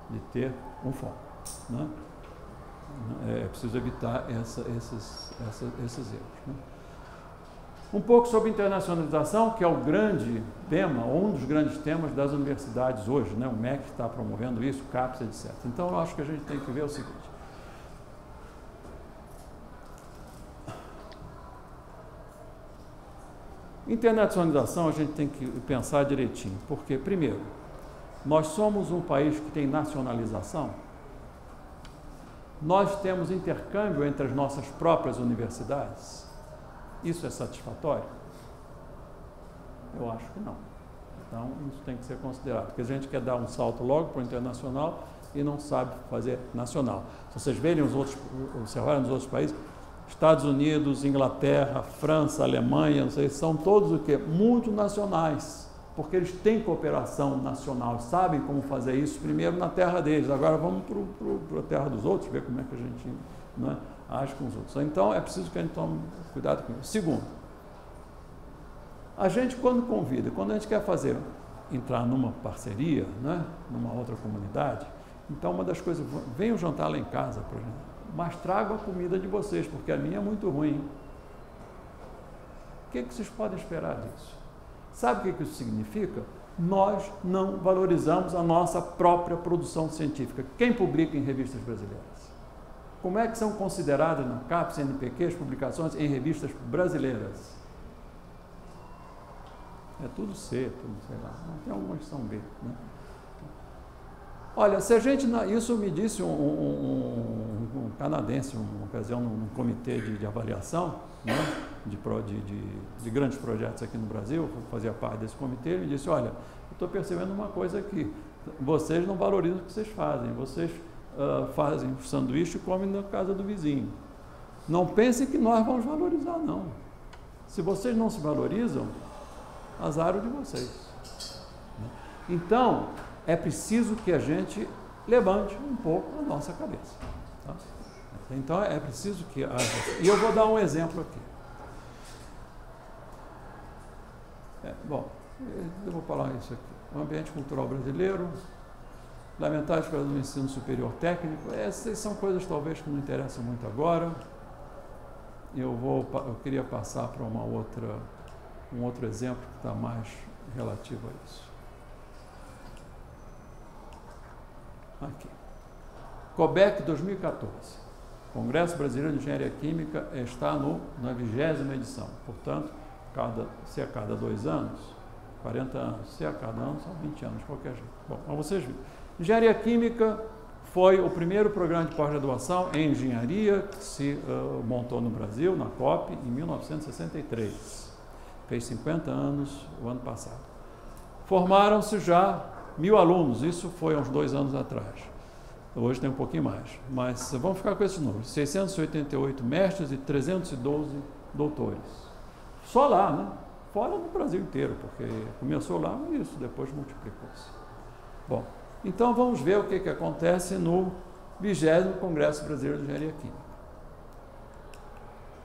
de ter um foco. Né? É preciso evitar esses erros. Né? Um pouco sobre internacionalização, que é o grande tema, ou um dos grandes temas das universidades hoje, né? O MEC está promovendo isso, o CAPES, etc. Então, eu acho que a gente tem que ver o seguinte. Internacionalização a gente tem que pensar direitinho, porque, primeiro, nós somos um país que tem nacionalização, nós temos intercâmbio entre as nossas próprias universidades. Isso é satisfatório? Eu acho que não. Então, isso tem que ser considerado, porque a gente quer dar um salto logo para o internacional e não sabe fazer nacional. Se vocês verem observarem nos outros países, Estados Unidos, Inglaterra, França, Alemanha, não sei, são todos o quê? Muito nacionais, porque eles têm cooperação nacional, sabem como fazer isso primeiro na terra deles. Agora vamos para a terra dos outros, ver como é que a gente... Né, age com os outros. Então, é preciso que a gente tome cuidado com isso. Segundo, a gente quando convida, quando a gente quer entrar numa parceria, né, numa outra comunidade, então uma das coisas, venham jantar lá em casa, por exemplo, mas tragam a comida de vocês, porque a minha é muito ruim. O que vocês podem esperar disso? Sabe o que isso significa? Nós não valorizamos a nossa própria produção científica. Quem publica em revistas brasileiras? Como é que são consideradas na CAPES, NPq, as publicações em revistas brasileiras? É tudo C, tudo, sei lá, não tem algumas que são B. Né? Olha, se a gente... Isso me disse um canadense, uma ocasião, num comitê de avaliação, né, de grandes projetos aqui no Brasil, fazia parte desse comitê, ele disse, olha, eu estou percebendo uma coisa aqui, vocês não valorizam o que vocês fazem, vocês fazem sanduíche e comem na casa do vizinho. Não pensem que nós vamos valorizar, não. Se vocês não se valorizam, azar de vocês. Então, é preciso que a gente levante um pouco a nossa cabeça. Tá? Então, é preciso que haja... E eu vou dar um exemplo aqui. Bom, eu vou falar isso aqui. O ambiente cultural brasileiro, lamentável para o ensino superior técnico, essas são coisas talvez que não interessam muito agora. Eu queria passar para um outro exemplo que está mais relativo a isso. Aqui. COBEC 2014. Congresso Brasileiro de Engenharia Química está na 20ª edição. Portanto, se a cada 2 anos, 40 anos, se a cada ano, são 20 anos, de qualquer jeito. Bom, para vocês verem. Engenharia Química foi o primeiro programa de pós-graduação em engenharia que se montou no Brasil, na COP, em 1963. Fez 50 anos o ano passado. Formaram-se já 1.000 alunos, isso foi há uns 2 anos atrás. Hoje tem um pouquinho mais, mas vamos ficar com esses números. 688 mestres e 312 doutores. Só lá, né? Fora no Brasil inteiro, porque começou lá e isso depois multiplicou-se. Bom, então vamos ver o que acontece no 20º Congresso Brasileiro de Engenharia Química.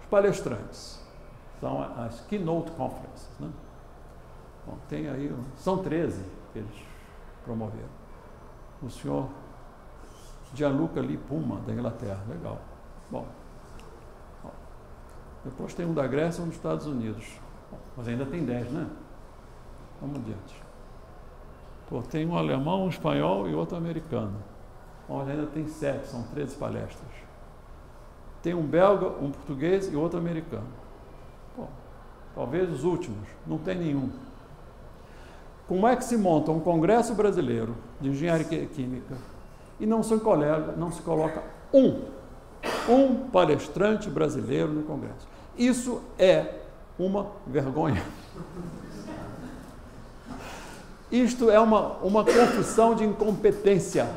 Os palestrantes são as Keynote Conferences, né? Bom, tem aí, são 13 que eles promoveram. O senhor Gianluca Lipuma, da Inglaterra, legal. Bom, depois tem um da Grécia e um dos Estados Unidos. Bom, mas ainda tem 10, né? Vamos adiante. Pô, tem um alemão, um espanhol e outro americano. Bom, mas ainda tem 7, são 13 palestras. Tem um belga, um português e outro americano. Bom, talvez os últimos, não tem nenhum. Como é que se monta um congresso brasileiro de engenharia química e não se coloca um palestrante brasileiro no congresso? Isso é uma vergonha. Isto é uma confissão de incompetência.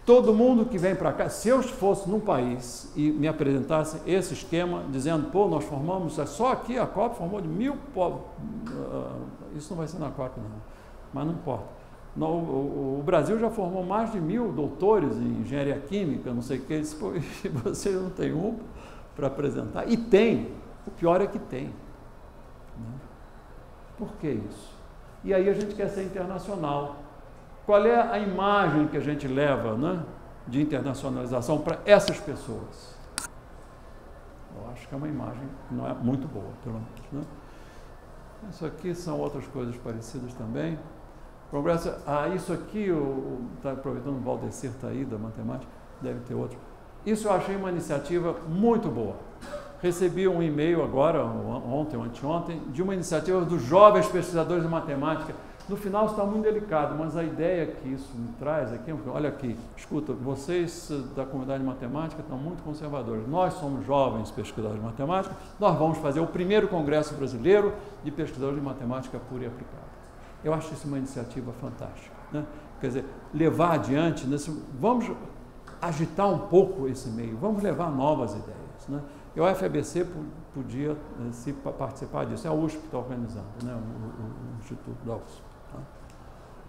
Todo mundo que vem para cá, se eu fosse num país e me apresentasse esse esquema, dizendo, pô, nós formamos, só aqui a COP formou de 1.000 povos, isso não vai ser na COP não, mas não importa. O Brasil já formou mais de 1.000 doutores em engenharia química, não sei o que, e você não tem um para apresentar. E tem, o pior é que tem. Né? Por que isso? E aí a gente quer ser internacional. Qual é a imagem que a gente leva, né, de internacionalização para essas pessoas? Eu acho que é uma imagem que não é muito boa, pelo menos. Né? Isso aqui são outras coisas parecidas também. Progresso, isso aqui, está aproveitando o Valdecir está aí, da matemática, deve ter outro. Isso eu achei uma iniciativa muito boa. Recebi um e-mail agora, ontem ou anteontem, de uma iniciativa dos jovens pesquisadores de matemática. No final está muito delicado, mas a ideia que isso me traz aqui, olha aqui, escuta, vocês da comunidade de matemática estão muito conservadores. Nós somos jovens pesquisadores de matemática, nós vamos fazer o primeiro congresso brasileiro de pesquisadores de matemática pura e aplicada. Eu acho isso uma iniciativa fantástica, né? Quer dizer, levar adiante, vamos agitar um pouco esse meio, vamos levar novas ideias, né? E o FABC podia participar disso, é a USP que está organizando, né? O Instituto da USP. Tá?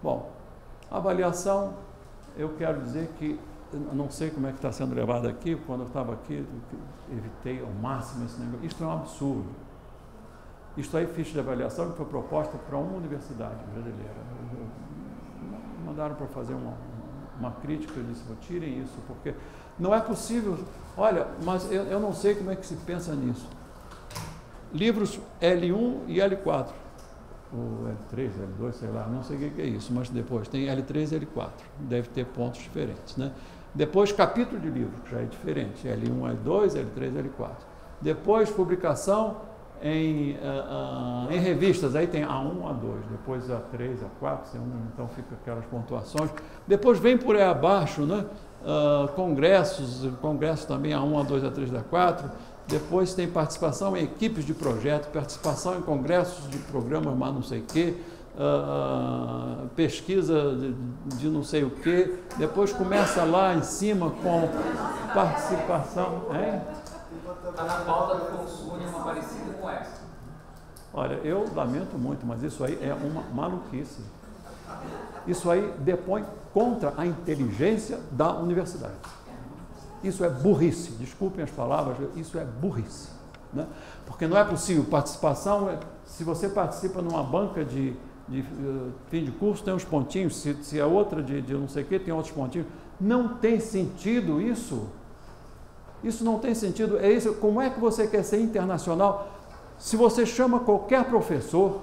Bom, avaliação, eu quero dizer que, eu não sei como é que está sendo levado aqui, quando eu estava aqui, eu evitei ao máximo esse negócio. Isto é um absurdo. Isto aí, ficha de avaliação que foi proposta para uma universidade brasileira. Mandaram para fazer uma crítica, eu disse, tirem isso, porque não é possível. Olha, mas eu não sei como é que se pensa nisso. Livros L1 e L4. Ou L3, L2, sei lá, não sei o que é isso, mas depois tem L3 e L4. Deve ter pontos diferentes, né? Depois, capítulo de livro, que já é diferente. L1, L2, L3, L4. Depois, publicação em revistas, aí tem A1, A2, depois A3, A4, C1, então fica aquelas pontuações. Depois vem por aí abaixo, né? Congressos também A1, A2, A3, A4. Depois tem participação em equipes de projeto, participação em congressos de programas, mas não sei o quê. pesquisa de não sei o quê, depois começa lá em cima com participação. Está na pauta do Consune, uma parecida com essa. Olha, eu lamento muito, mas isso aí é uma maluquice. Isso aí depõe contra a inteligência da universidade. Isso é burrice, desculpem as palavras, isso é burrice. Né? Porque não é possível participação, se você participa numa banca de fim de curso, tem uns pontinhos, se a outra de não sei o que, tem outros pontinhos. Não tem sentido isso. Isso não tem sentido. É isso. Como é que você quer ser internacional? Se você chama qualquer professor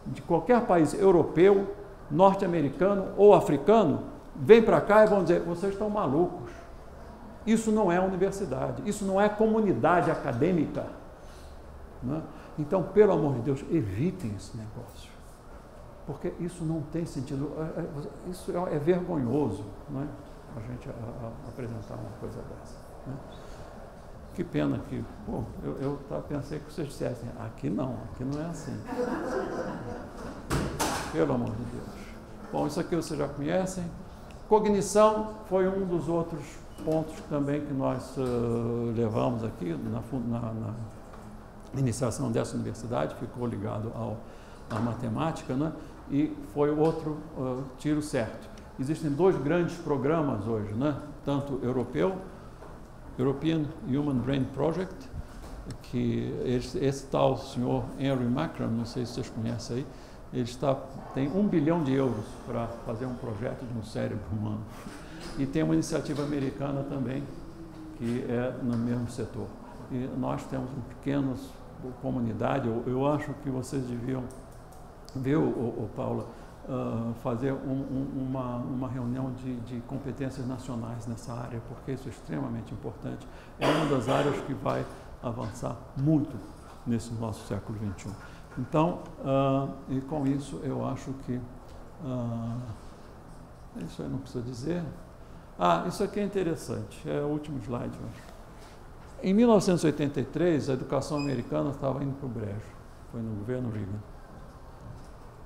de qualquer país europeu, norte-americano ou africano, vem para cá e vão dizer, vocês estão malucos. Isso não é universidade, isso não é comunidade acadêmica. Né? Então, pelo amor de Deus, evitem esse negócio. Porque isso não tem sentido, isso é vergonhoso, não é? A gente apresentar uma coisa dessa. Né? Que pena que, pô, eu pensei que vocês dissessem, aqui não é assim. Pelo amor de Deus. Bom, isso aqui vocês já conhecem. Cognição foi um dos outros pontos também que nós levamos aqui na iniciação dessa universidade, ficou ligado à matemática, né? E foi outro tiro certo. Existem dois grandes programas hoje, né? Tanto European Human Brain Project, que esse tal senhor Henry Markram, não sei se vocês conhecem aí, ele tem 1 bilhão de euros para fazer um projeto de um cérebro humano. E tem uma iniciativa americana também, que é no mesmo setor. E nós temos uma pequena comunidade, eu acho que vocês deviam ver, Paula, fazer uma reunião de competências nacionais nessa área, porque isso é extremamente importante. É uma das áreas que vai avançar muito nesse nosso século XXI. Então, e com isso eu acho que isso aí não precisa dizer. Isso aqui é interessante, é o último slide, eu acho. Em 1983, a educação americana estava indo para o brejo, foi no governo Reagan.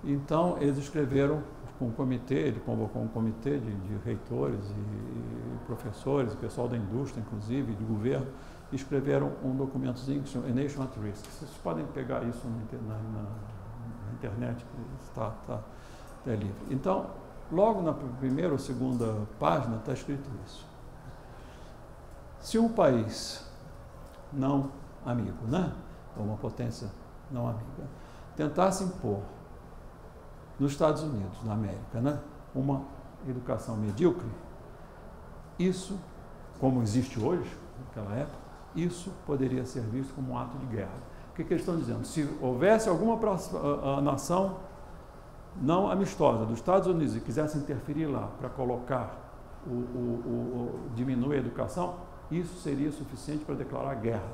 Então, eles escreveram com um comitê, ele convocou um comitê de reitores e professores, pessoal da indústria, inclusive, de governo, e escreveram um documentozinho que se chama A Nation at Risk. Vocês podem pegar isso na internet, que está livre. Então, logo na primeira ou segunda página está escrito isso. Se um país não amigo, né, ou uma potência não amiga, tentasse impor nos Estados Unidos, na América, né, uma educação medíocre, isso, como existe hoje, naquela época, isso poderia ser visto como um ato de guerra. O que eles estão dizendo? Se houvesse alguma nação não amistosa dos Estados Unidos e quisesse interferir lá para colocar, diminuir a educação, isso seria suficiente para declarar guerra.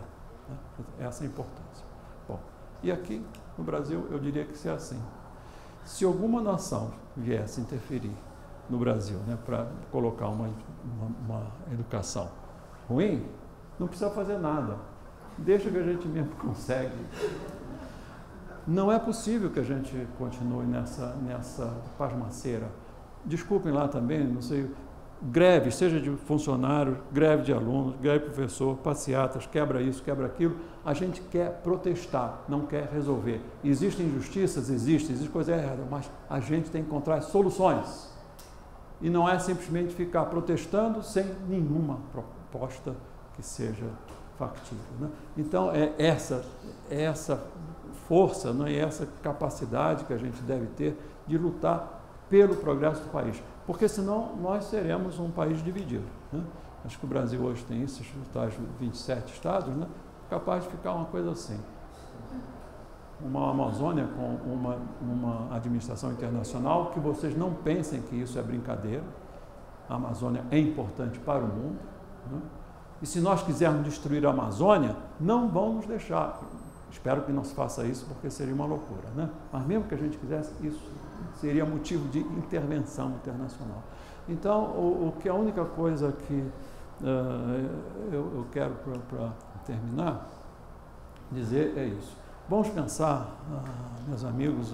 Né? Essa é a importância. Bom, e aqui no Brasil eu diria que isso é assim. Se alguma nação viesse interferir no Brasil, né, para colocar uma educação ruim, não precisa fazer nada. Deixa que a gente mesmo consegue. Não é possível que a gente continue nessa pasmaceira. Desculpem lá também, não sei, greve, seja de funcionário, greve de alunos, greve de professor, passeatas, quebra isso, quebra aquilo. A gente quer protestar, não quer resolver. Existem injustiças? Existe coisa errada, mas a gente tem que encontrar soluções. E não é simplesmente ficar protestando sem nenhuma proposta que seja factível. Né? Então, é essa força, não é essa capacidade que a gente deve ter de lutar pelo progresso do país. Porque senão nós seremos um país dividido. Né? Acho que o Brasil hoje tem esses tais 27 estados, né? Capaz de ficar uma coisa assim. Uma Amazônia com uma administração internacional, que vocês não pensem que isso é brincadeira. A Amazônia é importante para o mundo. Né? E se nós quisermos destruir a Amazônia, não vão nos deixar. Espero que não se faça isso, porque seria uma loucura. Né? Mas mesmo que a gente quisesse, isso seria motivo de intervenção internacional. Então, a única coisa que eu quero, para terminar, dizer é isso. Vamos pensar, meus amigos,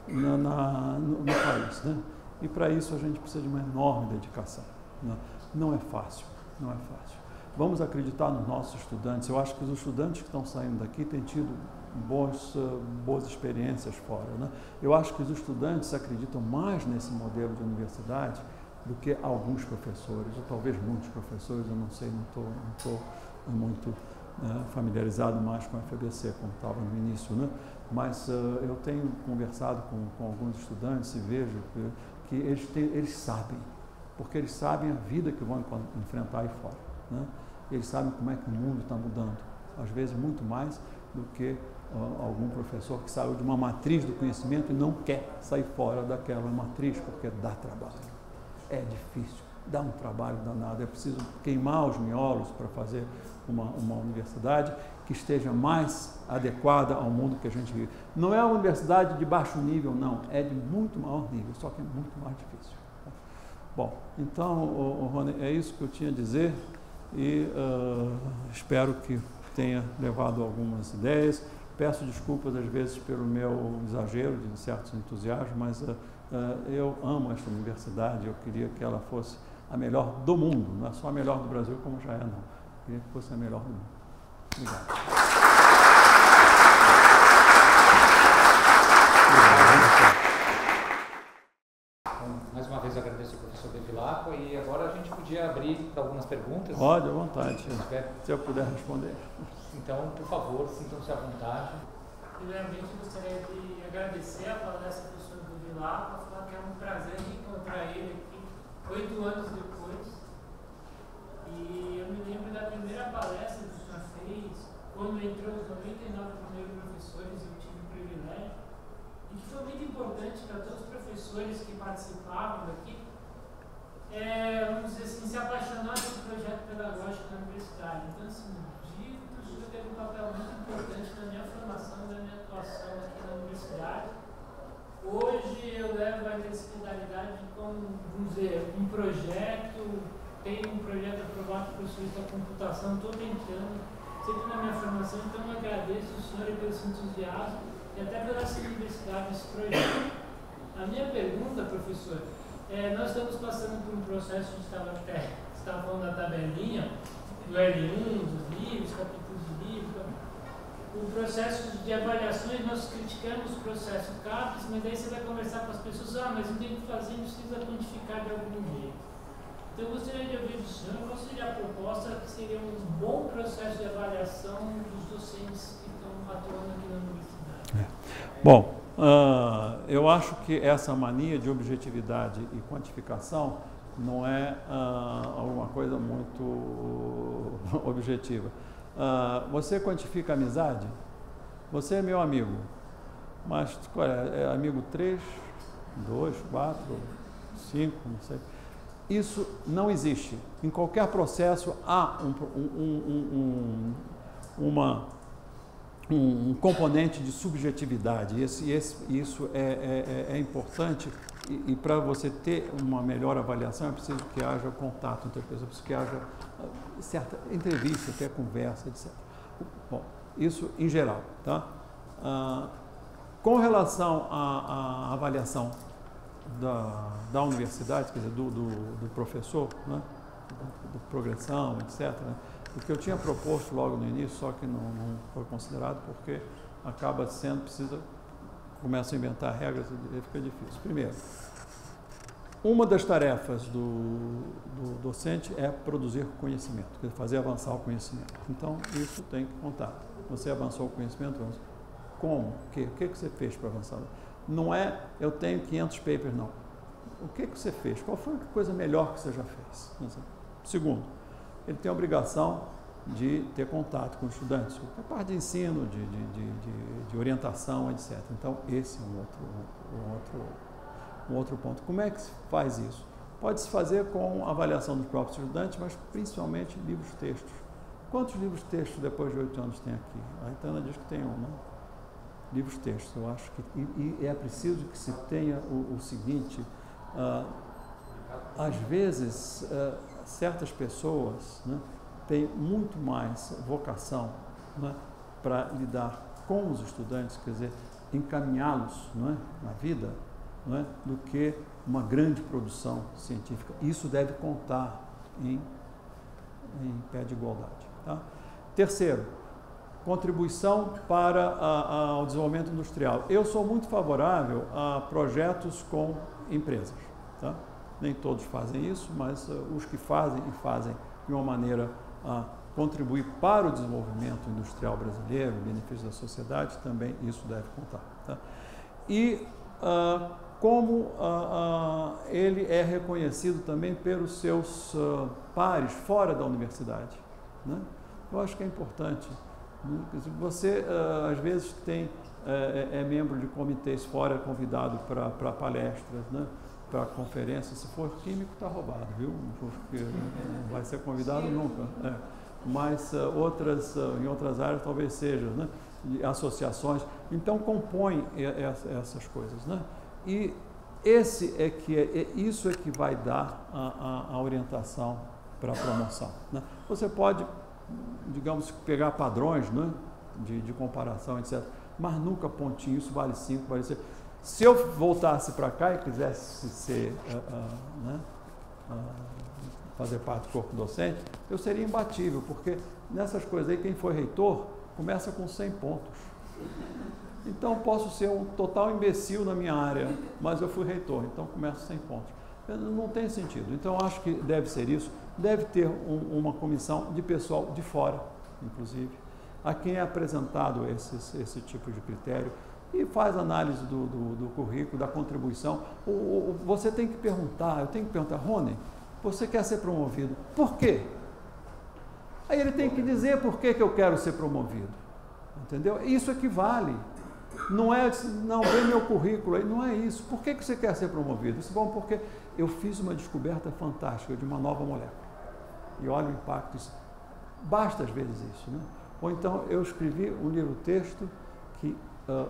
no país, né? E para isso a gente precisa de uma enorme dedicação, né? Não é fácil, não é fácil. Vamos acreditar nos nossos estudantes. Eu acho que os estudantes que estão saindo daqui têm tido boas experiências fora, né? Eu acho que os estudantes acreditam mais nesse modelo de universidade do que alguns professores, ou talvez muitos professores, eu não sei, não estou muito familiarizado mais com a FABC, como estava no início, né? Mas eu tenho conversado com alguns estudantes e vejo que eles sabem, porque eles sabem a vida que vão enfrentar aí fora, né? Eles sabem como é que o mundo está mudando, às vezes muito mais do que algum professor que saiu de uma matriz do conhecimento e não quer sair fora daquela matriz, porque dá trabalho. É difícil, dá um trabalho danado, é preciso queimar os miolos para fazer uma universidade que esteja mais adequada ao mundo que a gente vive. Não é uma universidade de baixo nível, não, é de muito maior nível, só que é muito mais difícil. Bom, então, Rony, é isso que eu tinha a dizer e espero que tenha levado algumas ideias. Peço desculpas às vezes pelo meu exagero de certos entusiasmos, mas eu amo esta universidade, eu queria que ela fosse a melhor do mundo, não é só a melhor do Brasil como já é, não. Eu queria que fosse a melhor do mundo. Obrigado. Mais uma vez eu agradeço ao professor Bevilacqua e agora a gente podia abrir para algumas perguntas. Pode, à vontade, se eu puder responder. Então, por favor, sintam-se à vontade. Primeiramente, gostaria de agradecer a palestra do professor Bevilacqua, falar que é um prazer encontrar ele aqui 8 anos depois. E eu me lembro da primeira palestra que o senhor fez, quando entrou os 99 primeiros professores, eu tive o privilégio, e que foi muito importante para todos os professores que participavam daqui, vamos dizer assim, se apaixonar pelo projeto pedagógico da universidade. Então, assim, o senhor teve um papel muito importante na minha formação, na minha atuação aqui na universidade. Hoje eu levo a interdisciplinaridade como, vamos dizer, um projeto, tenho um projeto aprovado pelo professor da computação, estou tentando, sempre na minha formação, então eu agradeço o senhor pelo seu entusiasmo e até pela essa universidade, esse projeto. A minha pergunta, professor, nós estamos passando por um processo, a gente estava falando da tabelinha, do L1, dos livros, capítulos de livro, o processo de avaliações, nós criticamos o processo CAPES, mas daí você vai conversar com as pessoas, mas não tem o que fazer, precisa quantificar de algum jeito. Então eu gostaria de ouvir do senhor qual seria a proposta que seria um bom processo de avaliação dos docentes que estão atuando aqui na universidade. Bom, eu acho que essa mania de objetividade e quantificação não é alguma coisa muito objetiva. Você quantifica a amizade? Você é meu amigo, mas é amigo 3, 2, 4, 5, não sei. Isso não existe. Em qualquer processo há um componente de subjetividade. Isso é importante e para você ter uma melhor avaliação é preciso que haja contato entre as pessoas, é preciso que haja certa entrevista, até conversa, etc. Bom, isso em geral, tá? Com relação à avaliação da universidade, quer dizer, do professor, né? do progressão, etc., né? O que eu tinha proposto logo no início, só que não foi considerado porque começa a inventar regras e fica difícil. Primeiro, uma das tarefas do docente é produzir conhecimento, quer dizer, fazer avançar o conhecimento. Então, isso tem que contar. Você avançou o conhecimento, como? O que você fez para avançar? Não é, eu tenho 500 papers, não. O que você fez? Qual foi a coisa melhor que você já fez? Segundo, ele tem a obrigação de ter contato com os estudantes, a parte de ensino, de orientação, etc. Então, esse é um outro ponto. Como é que se faz isso? Pode-se fazer com avaliação dos próprios estudantes, mas principalmente livros-textos. Quantos livros-textos depois de 8 anos tem aqui? A Aitana diz que tem um, né? Livros-textos, eu acho que... E é preciso que se tenha o seguinte, às vezes, certas pessoas, né, têm muito mais vocação, né, para lidar com os estudantes, quer dizer, encaminhá-los, não é, na vida, não é, do que uma grande produção científica. Isso deve contar em pé de igualdade. Tá? Terceiro, contribuição para o desenvolvimento industrial. Eu sou muito favorável a projetos com empresas. Tá? Nem todos fazem isso, mas os que fazem e fazem de uma maneira a contribuir para o desenvolvimento industrial brasileiro, em benefício da sociedade, também isso deve contar. Tá? E como ele é reconhecido também pelos seus pares fora da universidade. Né? Eu acho que é importante. Você, às vezes, é membro de comitês fora, convidado para palestras, né? Para conferências. Se for químico, está roubado, viu? Porque não vai ser convidado nunca. Mas em outras áreas talvez seja, né? Associações. Então, compõe essas coisas. Né? E isso é que vai dar a orientação para a promoção. Né? Você pode, digamos, pegar padrões, né, de comparação, etc. Mas nunca pontinho, isso vale 5, vale 6. Se eu voltasse para cá e quisesse fazer parte do corpo docente, eu seria imbatível, porque nessas coisas aí, quem foi reitor começa com 100 pontos. Então, posso ser um total imbecil na minha área, mas eu fui reitor, então começo 100 pontos. Não tem sentido. Então, acho que deve ser isso. Deve ter uma comissão de pessoal de fora, inclusive, a quem é apresentado esse tipo de critério e faz análise do currículo, da contribuição. Você tem que perguntar, eu tenho que perguntar, Rony, você quer ser promovido? Por quê? Aí ele tem que dizer por que eu quero ser promovido. Entendeu? Isso equivale. Não é, não, vê meu currículo aí, não é isso. Por que você quer ser promovido? Isso é bom porque eu fiz uma descoberta fantástica de uma nova molécula. E olha o impacto disso. Basta às vezes isso, né? Ou então eu escrevi um livro-texto,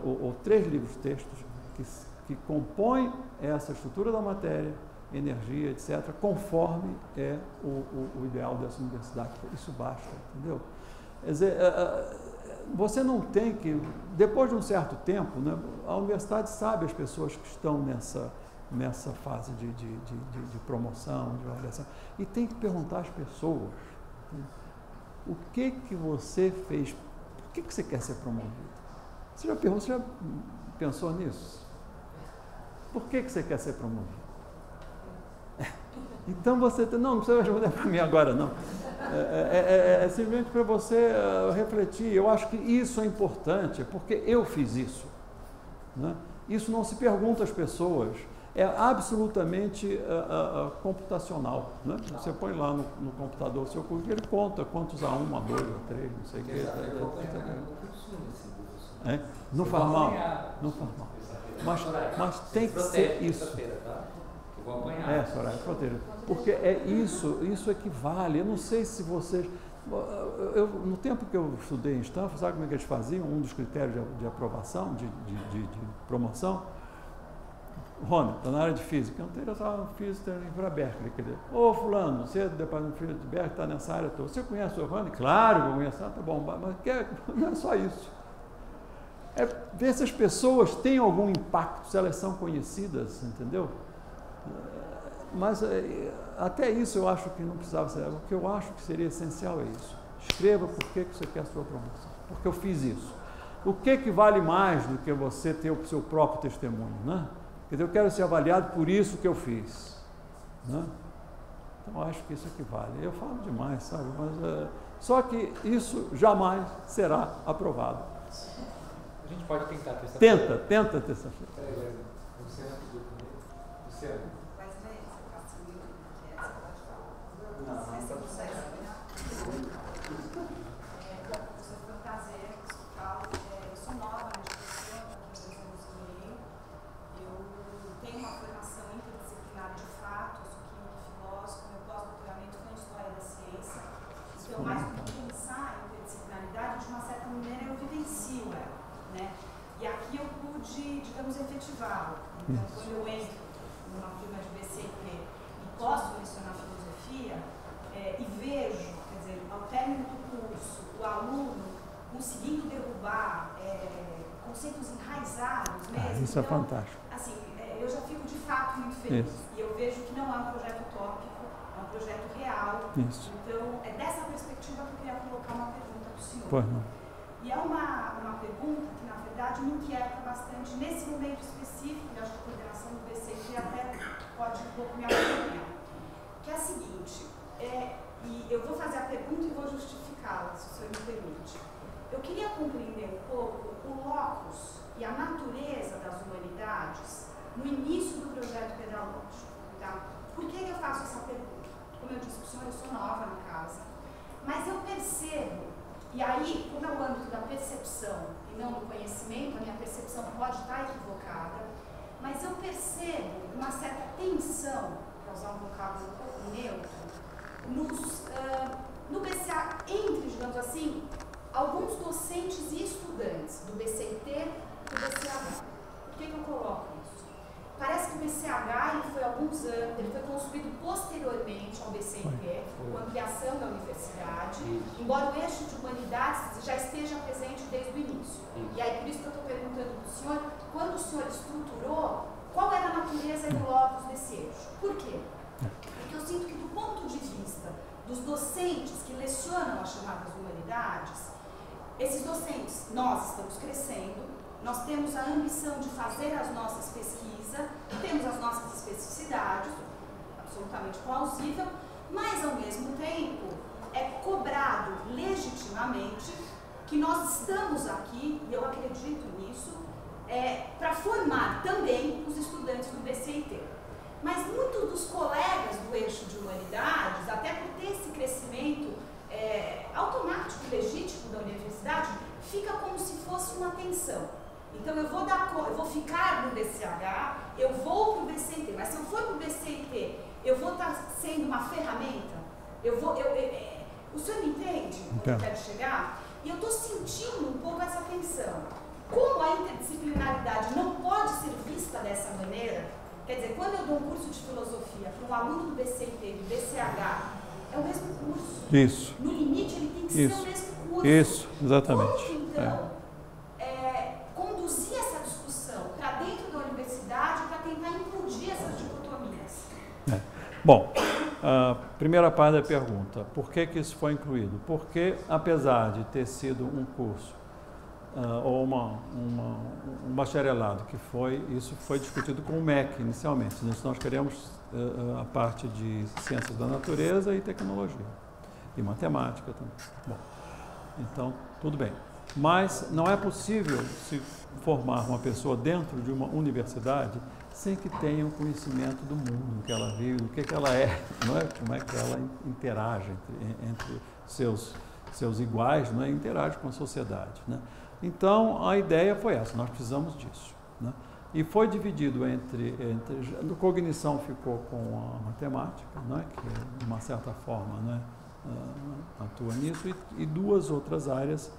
ou 3 livros-textos, que compõem essa estrutura da matéria, energia, etc., conforme é o ideal dessa universidade. Isso basta, entendeu? Quer dizer, você não tem que, depois de um certo tempo, né, a universidade sabe as pessoas que estão nessa fase de promoção, de avaliação, e tem que perguntar às pessoas, o que você fez, por que você quer ser promovido? Você já pensou nisso? Por que você quer ser promovido? Então você, não precisa responder para mim agora, não. É simplesmente para você refletir. Eu acho que isso é importante, porque eu fiz isso. Né? Isso não se pergunta às pessoas. É absolutamente computacional. Né? Você põe lá no computador o seu currículo, ele conta quantos A1, A2, A3, não sei o que. Não faz mal. Não faz mal. Mas tem que ser isso. Vou apanhar. Soraya, proteja. Porque isso equivale. Eu não sei se vocês... no tempo que eu estudei em Stanford, sabe como é que eles faziam? Um dos critérios de aprovação, de promoção. Rony, está na área de física. Eu não tenho física para Berkeley. Ô, fulano, você é do departamento de física de Berkeley, está nessa área toda. Você conhece o Rony? Claro que eu conheço. Tá bom, mas não é só isso. É ver se as pessoas têm algum impacto, se elas são conhecidas, entendeu? Mas até isso eu acho que não precisava ser. O que eu acho que seria essencial é isso. Escreva por que você quer a sua promoção. Porque eu fiz isso. O que vale mais do que você ter o seu próprio testemunho, né? Quer dizer, eu quero ser avaliado por isso que eu fiz. Né? Então, eu acho que isso equivale. Eu falo demais, sabe? Mas, só que isso jamais será aprovado. A gente pode tentar terça-feira. Tenta terça-feira. Luciano. Então, quando eu entro numa turma de BCP e posso lecionar filosofia, e vejo, quer dizer, ao término do curso, o aluno conseguindo derrubar conceitos enraizados mesmo. Isso é então, fantástico. Assim, eu já fico de fato muito feliz. Isso. E eu vejo que não é um projeto utópico, é um projeto real. Isso. Então, é dessa perspectiva que eu queria colocar uma pergunta para o senhor. Pois não. E é uma pergunta que, na verdade, me inquieta bastante nesse momento específico, e acho que a coordenação do BCT até pode um pouco me acompanhar. Que é a seguinte, e eu vou fazer a pergunta e vou justificá-la, se o senhor me permite. Eu queria compreender um pouco o locus e a natureza das humanidades no início do projeto pedagógico. Tá? Por que eu faço essa pergunta? Como eu disse para o senhor, eu sou nova na casa, mas eu percebo, e aí, como é o âmbito da percepção e não do conhecimento, a minha percepção pode estar equivocada, mas eu percebo uma certa tensão, para usar um vocábulo um pouco neutro, no BCA, entre, digamos assim, alguns docentes e estudantes do BCIT e do BCH. Por que eu coloco isso? Parece que o BCH ele foi há alguns anos, ele foi construído posteriormente ao BCIT, com a ampliação da universidade, embora o eixo de humanidades já esteja presente desde o início. E aí, por isso que eu estou perguntando para o senhor, quando o senhor estruturou, qual era a natureza e o locus desse eixo? Por quê? Porque eu sinto que, do ponto de vista dos docentes que lecionam as chamadas humanidades, esses docentes, nós estamos crescendo, nós temos a ambição de fazer as nossas pesquisas, temos as nossas especificidades, absolutamente plausível, mas, ao mesmo tempo, é cobrado legitimamente que nós estamos aqui, e eu acredito nisso, para formar também os estudantes do BCIT. Mas muitos dos colegas do eixo de humanidades, até por ter esse crescimento automático e legítimo da universidade, fica como se fosse uma tensão. Então eu vou ficar no BCH, eu vou para o BCIT, mas se eu for para o BCIT, eu vou estar sendo uma ferramenta? O senhor me entende onde eu quero chegar? E eu estou sentindo um pouco essa tensão. Como a interdisciplinaridade não pode ser vista dessa maneira, quer dizer, quando eu dou um curso de filosofia para um aluno do BCIT, do BCH, é o mesmo curso. Isso. No limite, ele tem que ser o mesmo curso. Isso, exatamente. Como, então, conduzir essa discussão para dentro da universidade para tentar implodir essas dicotomias? Bom, a primeira parte da pergunta, por que isso foi incluído? Porque, apesar de ter sido um curso ou um bacharelado isso foi discutido com o MEC inicialmente. Nós queremos a parte de ciências da natureza e tecnologia, e matemática também. Bom, então, tudo bem. Mas não é possível se formar uma pessoa dentro de uma universidade sem que tenha um conhecimento do mundo que ela vive, do que ela é, não é? Como é que ela interage entre seus iguais, não é? Interage com a sociedade, né? Então, a ideia foi essa, nós precisamos disso, né? E foi dividido entre a cognição ficou com a matemática, né? Que de uma certa forma, né? Atua nisso, e duas outras áreas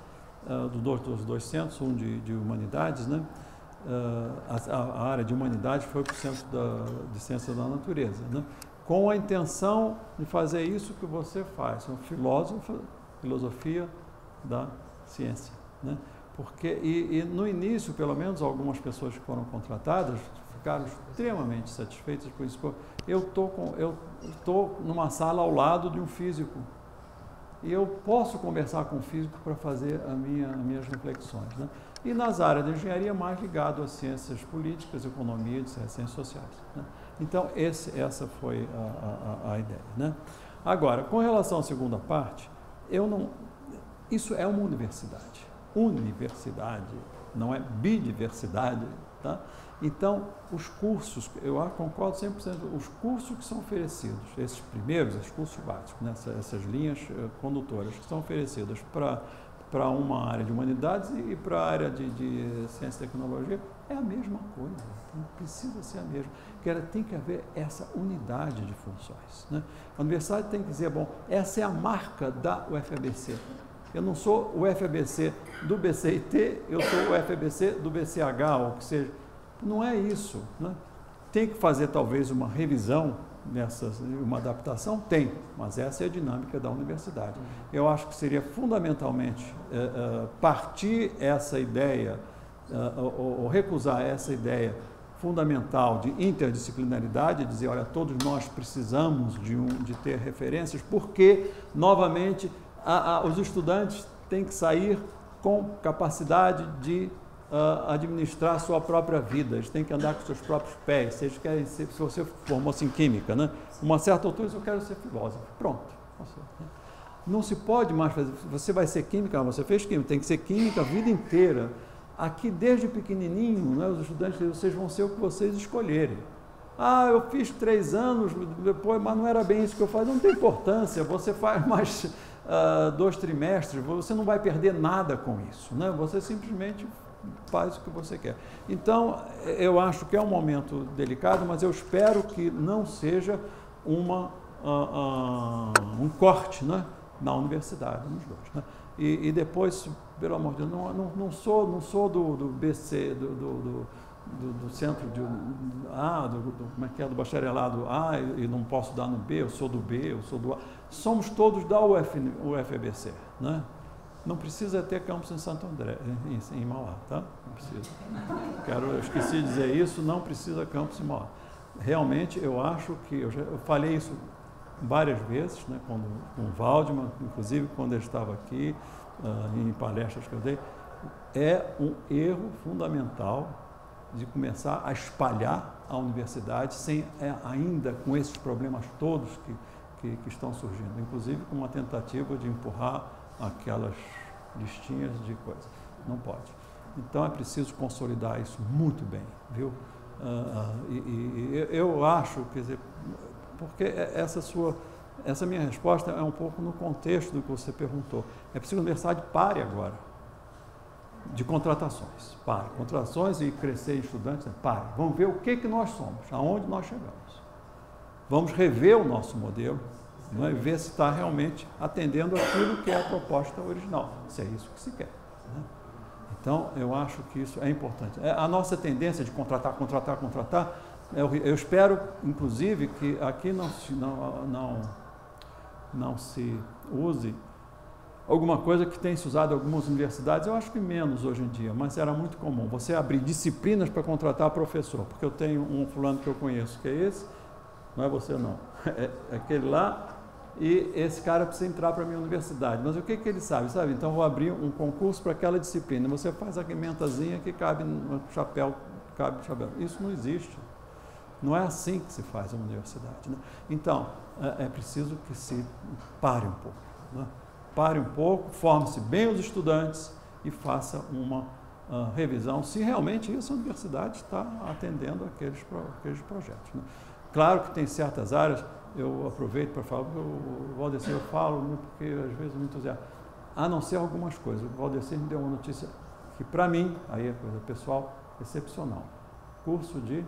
dos dois centros, um de humanidades, né? A área de humanidade foi para o centro de ciências da natureza, né? Com a intenção de fazer isso que você faz, filosofia da ciência, né? Porque, e no início, pelo menos, algumas pessoas que foram contratadas ficaram extremamente satisfeitas com isso. Eu estou numa sala ao lado de um físico e eu posso conversar com o físico para fazer as minhas reflexões, né? E nas áreas de engenharia, mais ligado às ciências políticas, economia e ciências sociais, né? Então, essa foi a ideia, né? Agora, com relação à segunda parte, isso é uma universidade. Universidade, não é bidiversidade, tá? Então, os cursos, eu concordo 100%, os cursos que são oferecidos, esses cursos básicos, né? Essas linhas condutoras que são oferecidas para uma área de humanidades e para a área de ciência e tecnologia, é a mesma coisa, então precisa ser a mesma. Tem que haver essa unidade de funções, né? A universidade tem que dizer, bom, essa é a marca da UFABC. Eu não sou o UFABC do BCIT, eu sou o UFABC do BCH, ou que seja. Não é isso, né? Tem que fazer talvez uma revisão uma adaptação? Tem, mas essa é a dinâmica da universidade. Eu acho que seria fundamentalmente partir essa ideia ou recusar essa ideia fundamental de interdisciplinaridade, dizer, olha, todos nós precisamos de ter referências, porque, novamente, os estudantes têm que sair com capacidade de administrar a sua própria vida, eles têm que andar com seus próprios pés, se eles querem ser, se você formou-se em química, né? Uma certa altura, eu quero ser filósofo, pronto. Não se pode mais fazer, você vai ser química, você fez química, tem que ser química a vida inteira. Aqui, desde pequenininho, né, os estudantes, vocês vão ser o que vocês escolherem. Eu fiz 3 anos, depois, mas não era bem isso que eu fazia. Não tem importância, você faz mais 2 trimestres, você não vai perder nada com isso, né? Você simplesmente faz o que você quer. Então, eu acho que é um momento delicado, mas eu espero que não seja um corte, né, na universidade, nos dois, né? E depois, pelo amor de Deus, não sou do BC, do centro de como é que é, do bacharelado A, e não posso dar no B, eu sou do B, eu sou do A. Somos todos da UFBC, né? Não precisa ter campus em Santo André, em Mauá, tá? Não precisa. Eu esqueci de dizer isso, não precisa campus em Mauá. Realmente, eu acho que, eu falei isso várias vezes, né, com o Waldman, inclusive quando ele estava aqui, em palestras que eu dei, é um erro fundamental de começar a espalhar a universidade ainda com esses problemas todos que estão surgindo, inclusive com uma tentativa de empurrar aquelas listinhas de coisas. Não pode. Então é preciso consolidar isso muito bem, viu? Eu acho, quer dizer, porque essa minha resposta é um pouco no contexto do que você perguntou. É preciso que a universidade pare agora de contratações. Pare. Contratações e crescer em estudantes, pare. Vamos ver o que nós somos, aonde nós chegamos. Vamos rever o nosso modelo, né, e ver se está realmente atendendo aquilo que é a proposta original, se é isso que se quer, né? Então, eu acho que isso é importante. A nossa tendência de contratar, eu espero, inclusive, que aqui não se use alguma coisa que tem se usado em algumas universidades, eu acho que menos hoje em dia, mas era muito comum. Você abrir disciplinas para contratar professor, porque eu tenho um fulano que eu conheço, que é esse, não é você não, é aquele lá, e esse cara precisa entrar para a minha universidade. Mas o que ele sabe? Então, vou abrir um concurso para aquela disciplina. Você faz a ementazinha que cabe no chapéu, Isso não existe. Não é assim que se faz uma universidade, né? Então, é preciso que se pare um pouco, né? Pare um pouco, forme-se bem os estudantes e faça uma revisão, se realmente essa universidade está atendendo aqueles projetos, né? Claro que tem certas áreas, eu aproveito para falar, porque o Valdecir eu falo, né, porque às vezes eu me entusiasmo, a não ser algumas coisas. O Valdecir me deu uma notícia que, para mim, aí é coisa pessoal, excepcional. Curso de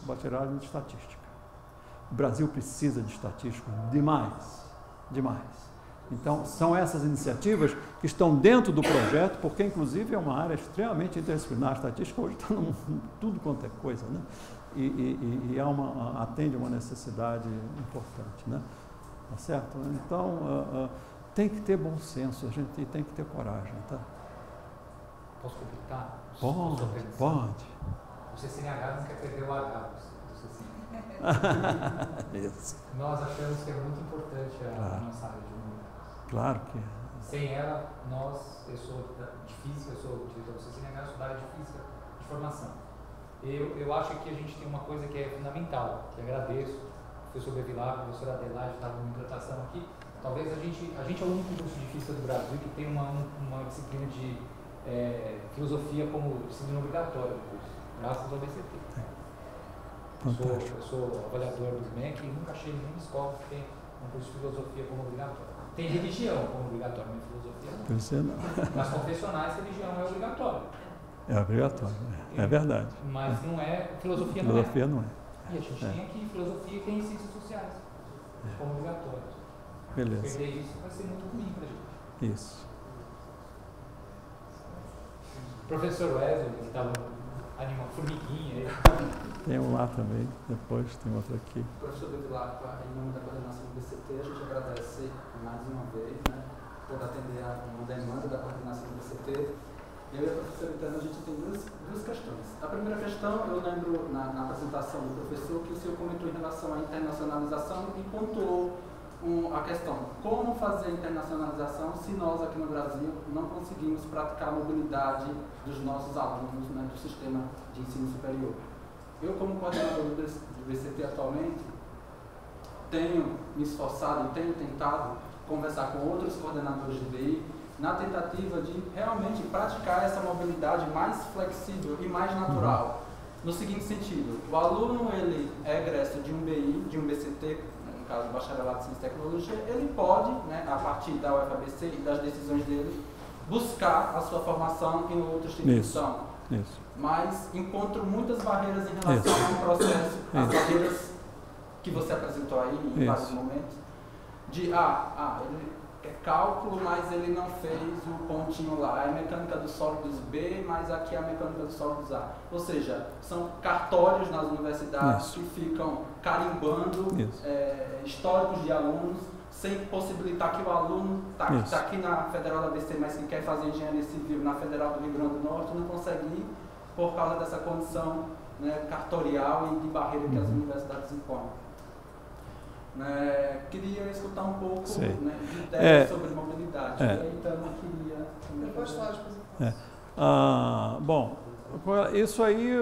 bacharelado em estatística. O Brasil precisa de estatísticos demais. Então, são essas iniciativas que estão dentro do projeto, porque, inclusive, é uma área extremamente interdisciplinar. A estatística hoje está em tudo quanto é coisa, né? E atende uma necessidade importante, né? Tá certo? Então, tem que ter bom senso, a gente tem que ter coragem, tá? Posso completar? Pode. O CCNH não quer perder o H do CCNH. Isso. Nós achamos que é muito importante a nossa área de número. Claro que é. Sem ela, eu sou de física, eu sou diretor do CCNH, eu sou da área de física de formação. Eu acho que a gente tem uma coisa que é fundamental, que agradeço, o professor Bevilá, a professora Adelaide estava em tratação aqui. Talvez a gente é o único curso de física do Brasil que tem uma disciplina de filosofia como disciplina obrigatória do curso, graças ao BCT. Eu sou avaliador do MEC e nunca achei nenhuma escola que tem um curso de filosofia como obrigatório. Tem religião como obrigatório, mas filosofia não. Nas confessionais, religião é obrigatório. É obrigatório, é verdade. Mas não é, filosofia não é. E a gente tem aqui filosofia e tem ciências sociais como obrigatórios. Beleza. Perder isso vai ser muito ruim para a gente. Isso. Professor Wesley, que estava animando, formiguinha aí. Tem um lá também, depois tem outro aqui. Professor Bevilá, em nome da coordenação do BCT, a gente agradece mais uma vez, né, por atender a uma demanda da coordenação do BCT Eu e a professora interna, a gente tem duas questões. A primeira questão, eu lembro na apresentação do professor que o senhor comentou em relação à internacionalização e pontuou a questão, como fazer a internacionalização se nós aqui no Brasil não conseguimos praticar a mobilidade dos nossos alunos, né, do sistema de ensino superior. Eu, como coordenador do BCT atualmente, tenho me esforçado e tenho tentado conversar com outros coordenadores de DI na tentativa de realmente praticar essa mobilidade mais flexível e mais natural. No seguinte sentido, o aluno ele é egresso de um BI, de um BCT, no caso do Bacharelado em Ciência e Tecnologia, ele pode, né, a partir da UFABC e das decisões dele, buscar a sua formação em outra instituição. Isso. Mas encontro muitas barreiras em relação ao processo, as barreiras que você apresentou aí em vários momentos, de ele é cálculo, mas ele não fez o pontinho lá, é mecânica dos sólidos B, mas aqui é a mecânica dos sólidos A. Ou seja, são cartórios nas universidades que ficam carimbando históricos de alunos, sem possibilitar que o aluno está aqui na Federal da ABC, mas que quer fazer engenharia civil na Federal do Rio Grande do Norte, não consegue ir por causa dessa condição, né, cartorial e de barreira que as universidades impõem. Queria escutar um pouco, né, de ideias sobre mobilidade. Então, eu queria... Pode falar depois. Bom, isso aí,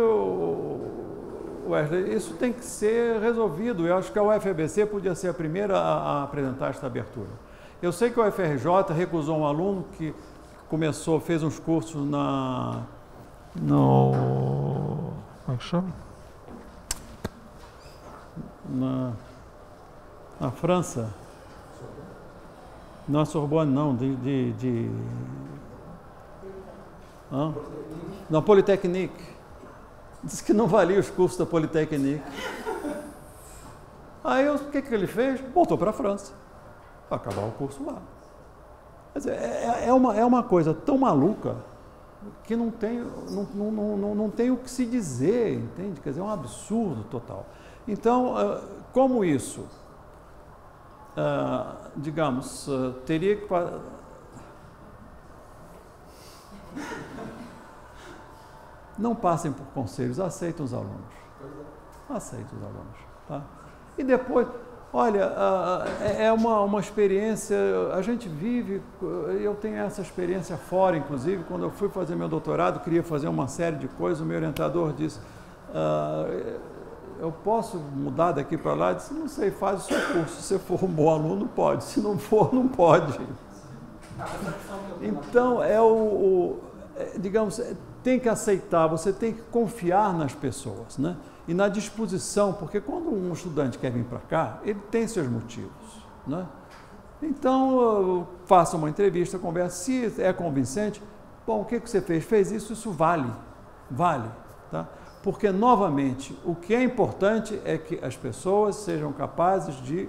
Wesley, isso tem que ser resolvido. Eu acho que a UFABC podia ser a primeira a apresentar esta abertura. Eu sei que o UFRJ recusou um aluno que fez uns cursos como é que chama? Na França. Não, Sorbonne não, na Polytechnique. Disse que não valia os cursos da Polytechnique. Aí o que ele fez? Voltou para a França, para acabar o curso lá. Quer dizer, é uma coisa tão maluca que não tem o que se dizer, entende? Quer dizer, é um absurdo total. Então, como isso, digamos, teria que... Não passem por conselhos, aceitem os alunos. Aceitem os alunos. Tá? E depois, olha, é uma experiência, a gente vive, eu tenho essa experiência fora, inclusive, quando eu fui fazer meu doutorado, queria fazer uma série de coisas, o meu orientador disse, eu posso mudar daqui para lá? Eu disse, não sei, faz o seu curso, se você for um bom aluno, pode, se não for, não pode. Então, digamos, tem que aceitar, você tem que confiar nas pessoas, né? E na disposição, porque quando um estudante quer vir para cá, ele tem seus motivos, né? Então, faça uma entrevista, converse, se é convincente, bom, o que você fez? Fez isso, isso vale, tá? Porque, novamente, o que é importante é que as pessoas sejam capazes de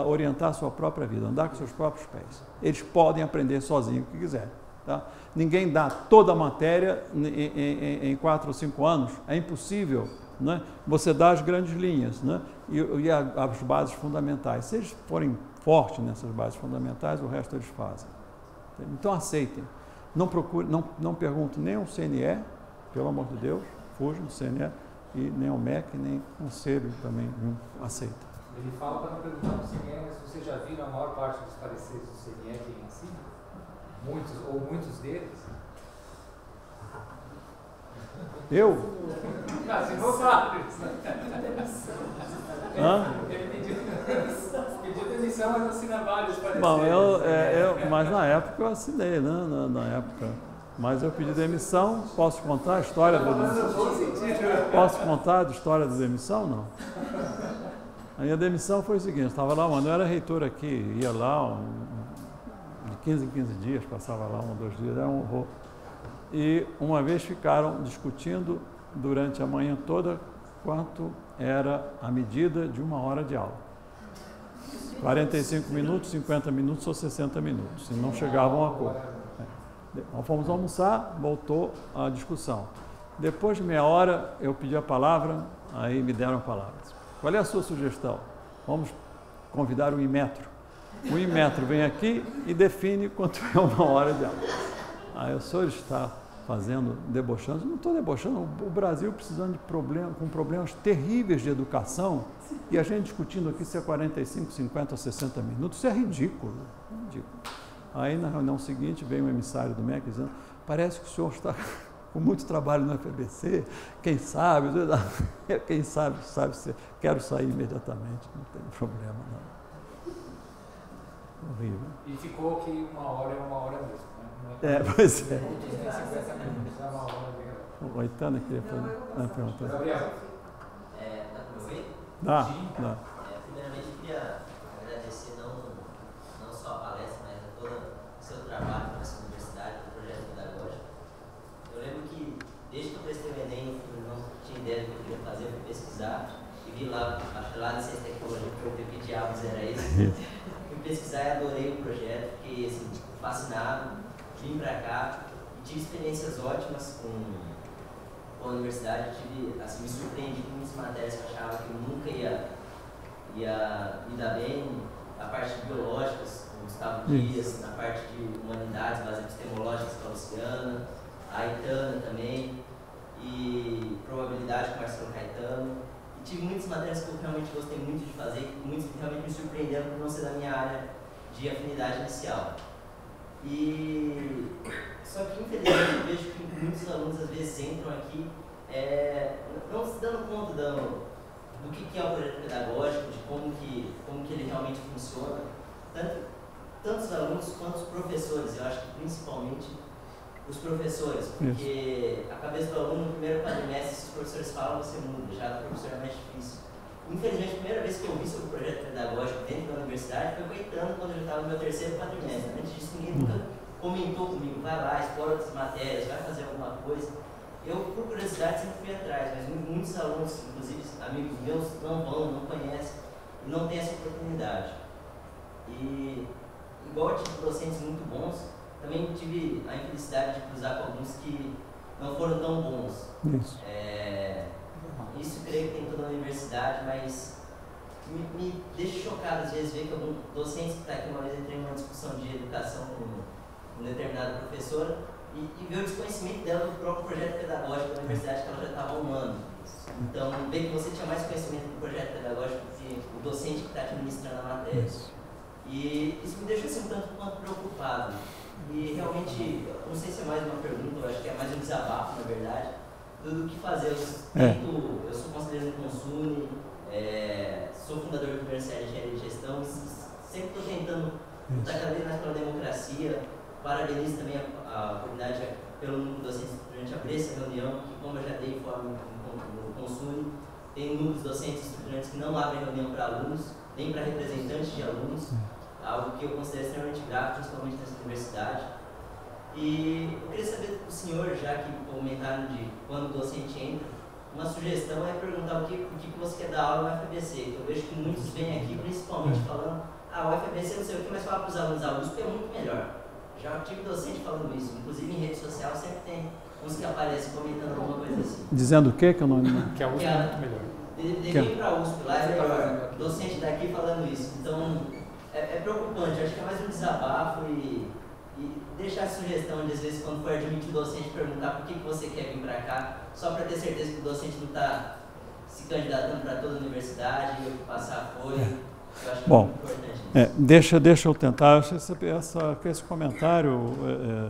orientar a sua própria vida, andar com seus próprios pés. Eles podem aprender sozinhos o que quiserem. Tá? Ninguém dá toda a matéria em 4 ou 5 anos, é impossível, né? Você dá as grandes linhas, né? e as bases fundamentais. Se eles forem fortes nessas bases fundamentais, o resto eles fazem. Então aceitem. Não procure, não pergunte nem ao CNE, pelo amor de Deus, fujam do CNE, e nem ao MEC, nem ao conselho também, aceita. Ele fala para não perguntar ao CNE, se você já viu a maior parte dos pareceres do CNE que em si? Muitos deles? Eu? Assinou vários. Ele pediu demissão, mas assina vários pareceres. Bom, mas na época eu assinei, né? Na época. Mas eu pedi demissão, posso contar a história da demissão? Posso contar a história da demissão? Não. A minha demissão foi o seguinte, estava lá, mano, eu era reitor aqui, ia lá de 15 em 15 dias, passava lá 1 ou 2 dias, era um horror. E uma vez ficaram discutindo durante a manhã toda quanto era a medida de 1 hora de aula. 45 minutos, 50 minutos ou 60 minutos, e não chegavam a acordo. Nós fomos almoçar, voltou a discussão. Depois de meia hora, eu pedi a palavra, aí me deram a palavra. Qual é a sua sugestão? Vamos convidar o Inmetro. O Inmetro vem aqui e define quanto é 1 hora de aula. Aí o senhor está debochando. Não estou debochando, o Brasil precisando com problemas terríveis de educação, e a gente discutindo aqui se é 45, 50 ou 60 minutos, isso é ridículo. Aí na reunião seguinte veio um emissário do MEC dizendo, parece que o senhor está com muito trabalho no FABC, quem sabe, quero sair imediatamente, não tem problema não. Horrível. E ficou que uma hora é uma hora mesmo, né? Pois é. 50 minutos é uma hora. O Goitana queria fazer uma pergunta. Gabriel. Dá para ouvir? Dá. Primeiramente, eu queria agradecer não só a palestra, mas a todo o seu trabalho nessa universidade, no projeto pedagógico. Eu lembro que, desde que eu prestei o Enem, eu não tinha ideia do que eu queria fazer, eu fui pesquisar e vi lá, acho que lá na Ciência e Tecnologia, que diabos era isso. Fui pesquisar e adorei o projeto, fiquei assim, fascinado, vim para cá e tive experiências ótimas com a universidade. Assim, me surpreendi com muitas matérias que eu achava que eu nunca ia me dar bem. A parte de biológicas, com o Gustavo Dias, na parte de humanidades, bases epistemológicas com a Luciana, a Aitana também, e probabilidade com o Marcelo Caetano. E tive muitas matérias que eu realmente gostei muito de fazer, muitas que realmente me surpreenderam por não ser da minha área de afinidade inicial. Só que, infelizmente, eu vejo que muitos alunos às vezes entram aqui não se dando conta do que é o projeto pedagógico, de como que ele realmente funciona. Tanto os alunos quanto os professores, eu acho que principalmente os professores, porque a cabeça do aluno no primeiro quadrimestre, se os professores falam, você muda, já do professor é mais difícil. Infelizmente, a primeira vez que eu vi sobre o projeto pedagógico dentro da universidade foi o Caetano, quando eu já estava no meu terceiro quadrimestre. Antes disso, ninguém nunca comentou comigo, vai lá, explora outras matérias, vai fazer alguma coisa. Eu, por curiosidade, sempre fui atrás, mas muitos alunos, inclusive amigos meus, não vão, não conhecem e não têm essa oportunidade. E, igual eu tive docentes muito bons, também tive a infelicidade de cruzar com alguns que não foram tão bons. Isso creio que tem em toda a universidade, mas me deixa chocado às vezes ver que algum docente que está aqui, uma vez entrei em uma discussão de educação com uma determinada professora e ver o desconhecimento dela do próprio projeto pedagógico da universidade que ela já estava há um ano. Então, ver que você tinha mais conhecimento do projeto pedagógico que o docente que está administrando a matéria. E isso me deixou assim um tanto quanto preocupado. E realmente, não sei se é mais uma pergunta, eu acho que é mais um desabafo, na verdade, do que fazer. Eu sou conselheiro do Consune, sou fundador do primeiro série de Engenharia de Gestão, sempre estou tentando lutar cada vez mais pela democracia. Parabenizo também a oportunidade pelo núcleo docente estudante abrir essa reunião, que como eu já dei informe no Consune, tem núcleos docentes e estudantes que não abrem reunião para alunos, nem para representantes de alunos, algo que eu considero extremamente grave, principalmente nessa universidade. E eu queria saber do senhor, já que comentaram de quando o docente entra, uma sugestão é perguntar o que você quer dar aula no FABC. Eu vejo que muitos vêm aqui principalmente falando, o FABC não sei o que, mas falar para os alunos, a USP é muito melhor. Já tive docente falando isso, inclusive em rede social sempre tem uns que aparecem comentando alguma coisa assim. Dizendo o quê? Que eu não... Que a USP é muito melhor. Deveria ir para a USP, lá é melhor. Docente daqui falando isso. Então, é preocupante. Acho que é mais um desabafo e deixar a sugestão de, às vezes, quando for admitir o docente, perguntar por que você quer vir para cá, só para ter certeza que o docente não está se candidatando para toda a universidade e o que passar foi. Eu acho que é muito importante. Deixa eu tentar. Esse comentário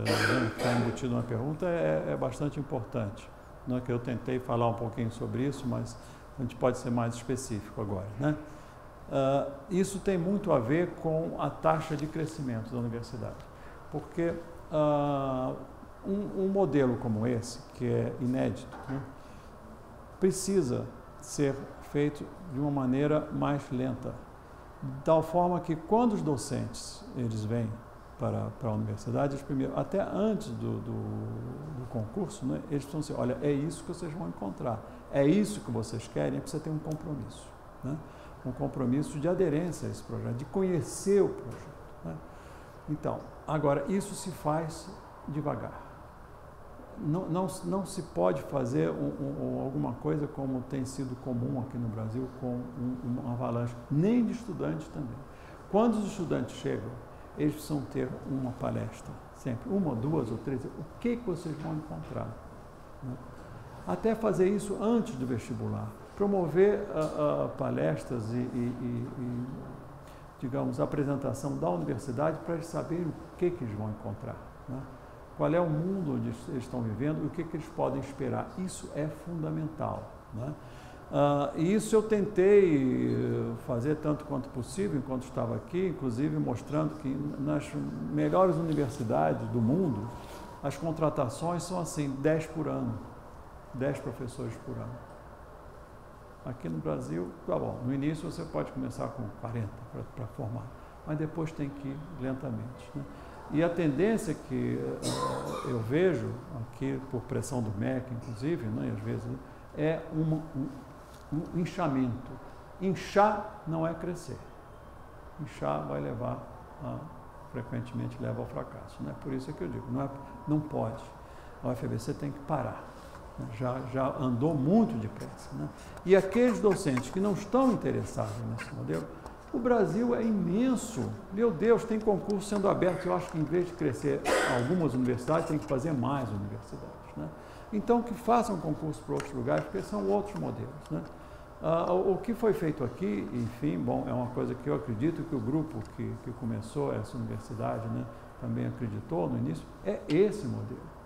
que está embutido na pergunta é bastante importante. Não é que eu tentei falar um pouquinho sobre isso, mas a gente pode ser mais específico agora, né? Isso tem muito a ver com a taxa de crescimento da universidade, porque um modelo como esse, que é inédito, né, precisa ser feito de uma maneira mais lenta, de tal forma que quando os docentes eles vêm para a universidade, eles primeiro, até antes do concurso, né, eles precisam dizer, olha, é isso que vocês vão encontrar, é isso que vocês querem, precisa ter um compromisso, né? Um compromisso de aderência a esse projeto, de conhecer o projeto, né? Então, agora, isso se faz devagar. Não se pode fazer alguma coisa como tem sido comum aqui no Brasil com uma avalanche, nem de estudantes também. Quando os estudantes chegam, eles precisam ter uma palestra sempre, uma, duas ou três, o que vocês vão encontrar, né? Até fazer isso antes do vestibular, promover palestras e, digamos, apresentação da universidade para eles saberem o que eles vão encontrar, né? Qual é o mundo onde eles estão vivendo e o que eles podem esperar. Isso é fundamental, né? E isso eu tentei fazer tanto quanto possível enquanto estava aqui, inclusive mostrando que nas melhores universidades do mundo, as contratações são assim, 10 por ano, 10 professores por ano. Aqui no Brasil, tá bom, no início você pode começar com 40 para formar, mas depois tem que ir lentamente, né? E a tendência que eu vejo aqui, por pressão do MEC, inclusive, né, às vezes, é um inchamento. Inchar não é crescer. Inchar vai levar, frequentemente leva ao fracasso, né? Por isso é que eu digo, não pode. A UFABC tem que parar, né? Já andou muito depressa, né? E aqueles docentes que não estão interessados nesse modelo, o Brasil é imenso. Meu Deus, tem concurso sendo aberto. Eu acho que em vez de crescer algumas universidades, tem que fazer mais universidades, né? Então, que façam concurso para outros lugares, porque são outros modelos, né? O que foi feito aqui, enfim, bom, é uma coisa que eu acredito que o grupo que começou essa universidade, né, também acreditou no início, é esse modelo.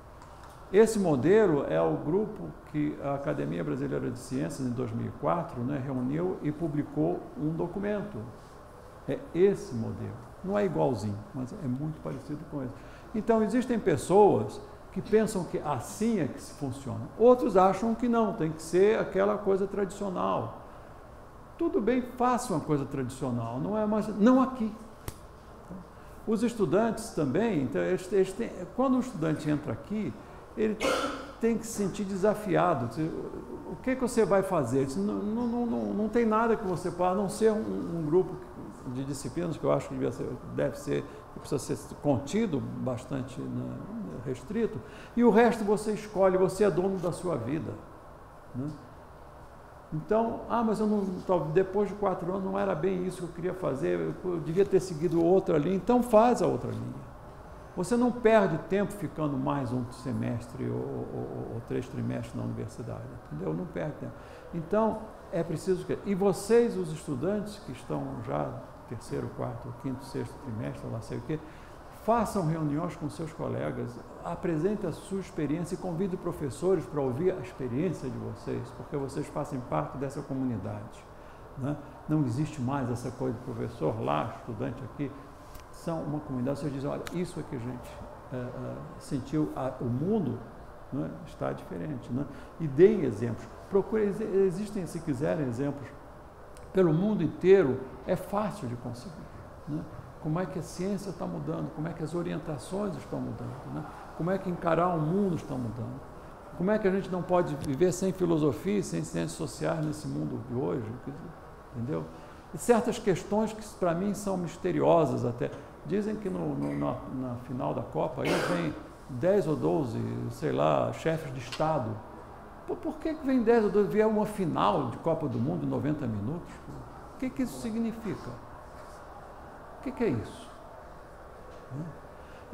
Esse modelo é o grupo que a Academia Brasileira de Ciências, em 2004, né, reuniu e publicou um documento. É esse modelo. Não é igualzinho, mas é muito parecido com esse. Então, existem pessoas que pensam que assim é que se funciona. Outros acham que não, tem que ser aquela coisa tradicional. Tudo bem, faça uma coisa tradicional, não é mais, não aqui. Os estudantes também, então, quando o estudante entra aqui, ele tem que se sentir desafiado. O que você vai fazer? Não tem nada que você possa, a não ser um grupo de disciplinas que eu acho que deve ser, precisa ser contido, bastante, né, restrito, e o resto você escolhe, você é dono da sua vida, né? Então, mas eu não, depois de 4 anos não era bem isso que eu queria fazer, eu devia ter seguido outra linha, então faz a outra linha. Você não perde tempo ficando mais um semestre ou 3 trimestres na universidade, entendeu? Não perde tempo. Então, é preciso que... E vocês, os estudantes que estão já 3º, 4º, 5º, 6º trimestre, lá sei o quê, façam reuniões com seus colegas, apresentem a sua experiência e convidem professores para ouvir a experiência de vocês, porque vocês fazem parte dessa comunidade, né? Não existe mais essa coisa de professor lá, estudante aqui. São uma comunidade, vocês dizem, olha, isso é que a gente sentiu, o mundo, né, está diferente, né? E deem exemplos. Procurem, existem, se quiserem, exemplos pelo mundo inteiro, é fácil de conseguir, né? Como é que a ciência está mudando, como é que as orientações estão mudando, né? Como é que encarar o mundo está mudando. Como é que a gente não pode viver sem filosofia e sem ciências sociais nesse mundo de hoje, entendeu? E certas questões que para mim são misteriosas até. Dizem que na final da Copa aí vem 10 ou 12, sei lá, chefes de Estado. Por que vem 10 ou 12? Vier uma final de Copa do Mundo em 90 minutos? O que isso significa? O que é isso?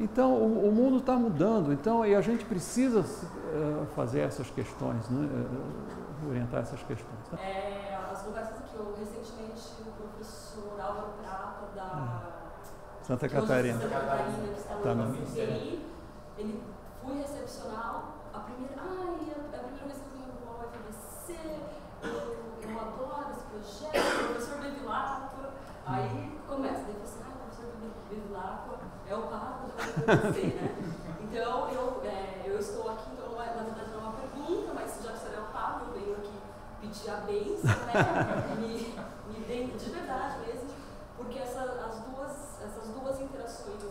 Então, o mundo está mudando, então, e a gente precisa fazer essas questões, né? Orientar essas questões. Né? As conversas que eu recentemente, o professor Álvaro Prata, da Santa Catarina, que está no CI, ele foi recepcional. A primeira vez que eu venho ao UFABC, eu adoro esse projeto, o professor Bevilacqua. Aí começa, daí você, o professor Bevilacqua é o papo do UFABC, né? Então, eu estou aqui, então, na verdade não é uma pergunta, mas já que você é o papo, eu venho aqui pedir a bênção, né? Me deem de verdade mesmo, porque essas duas interações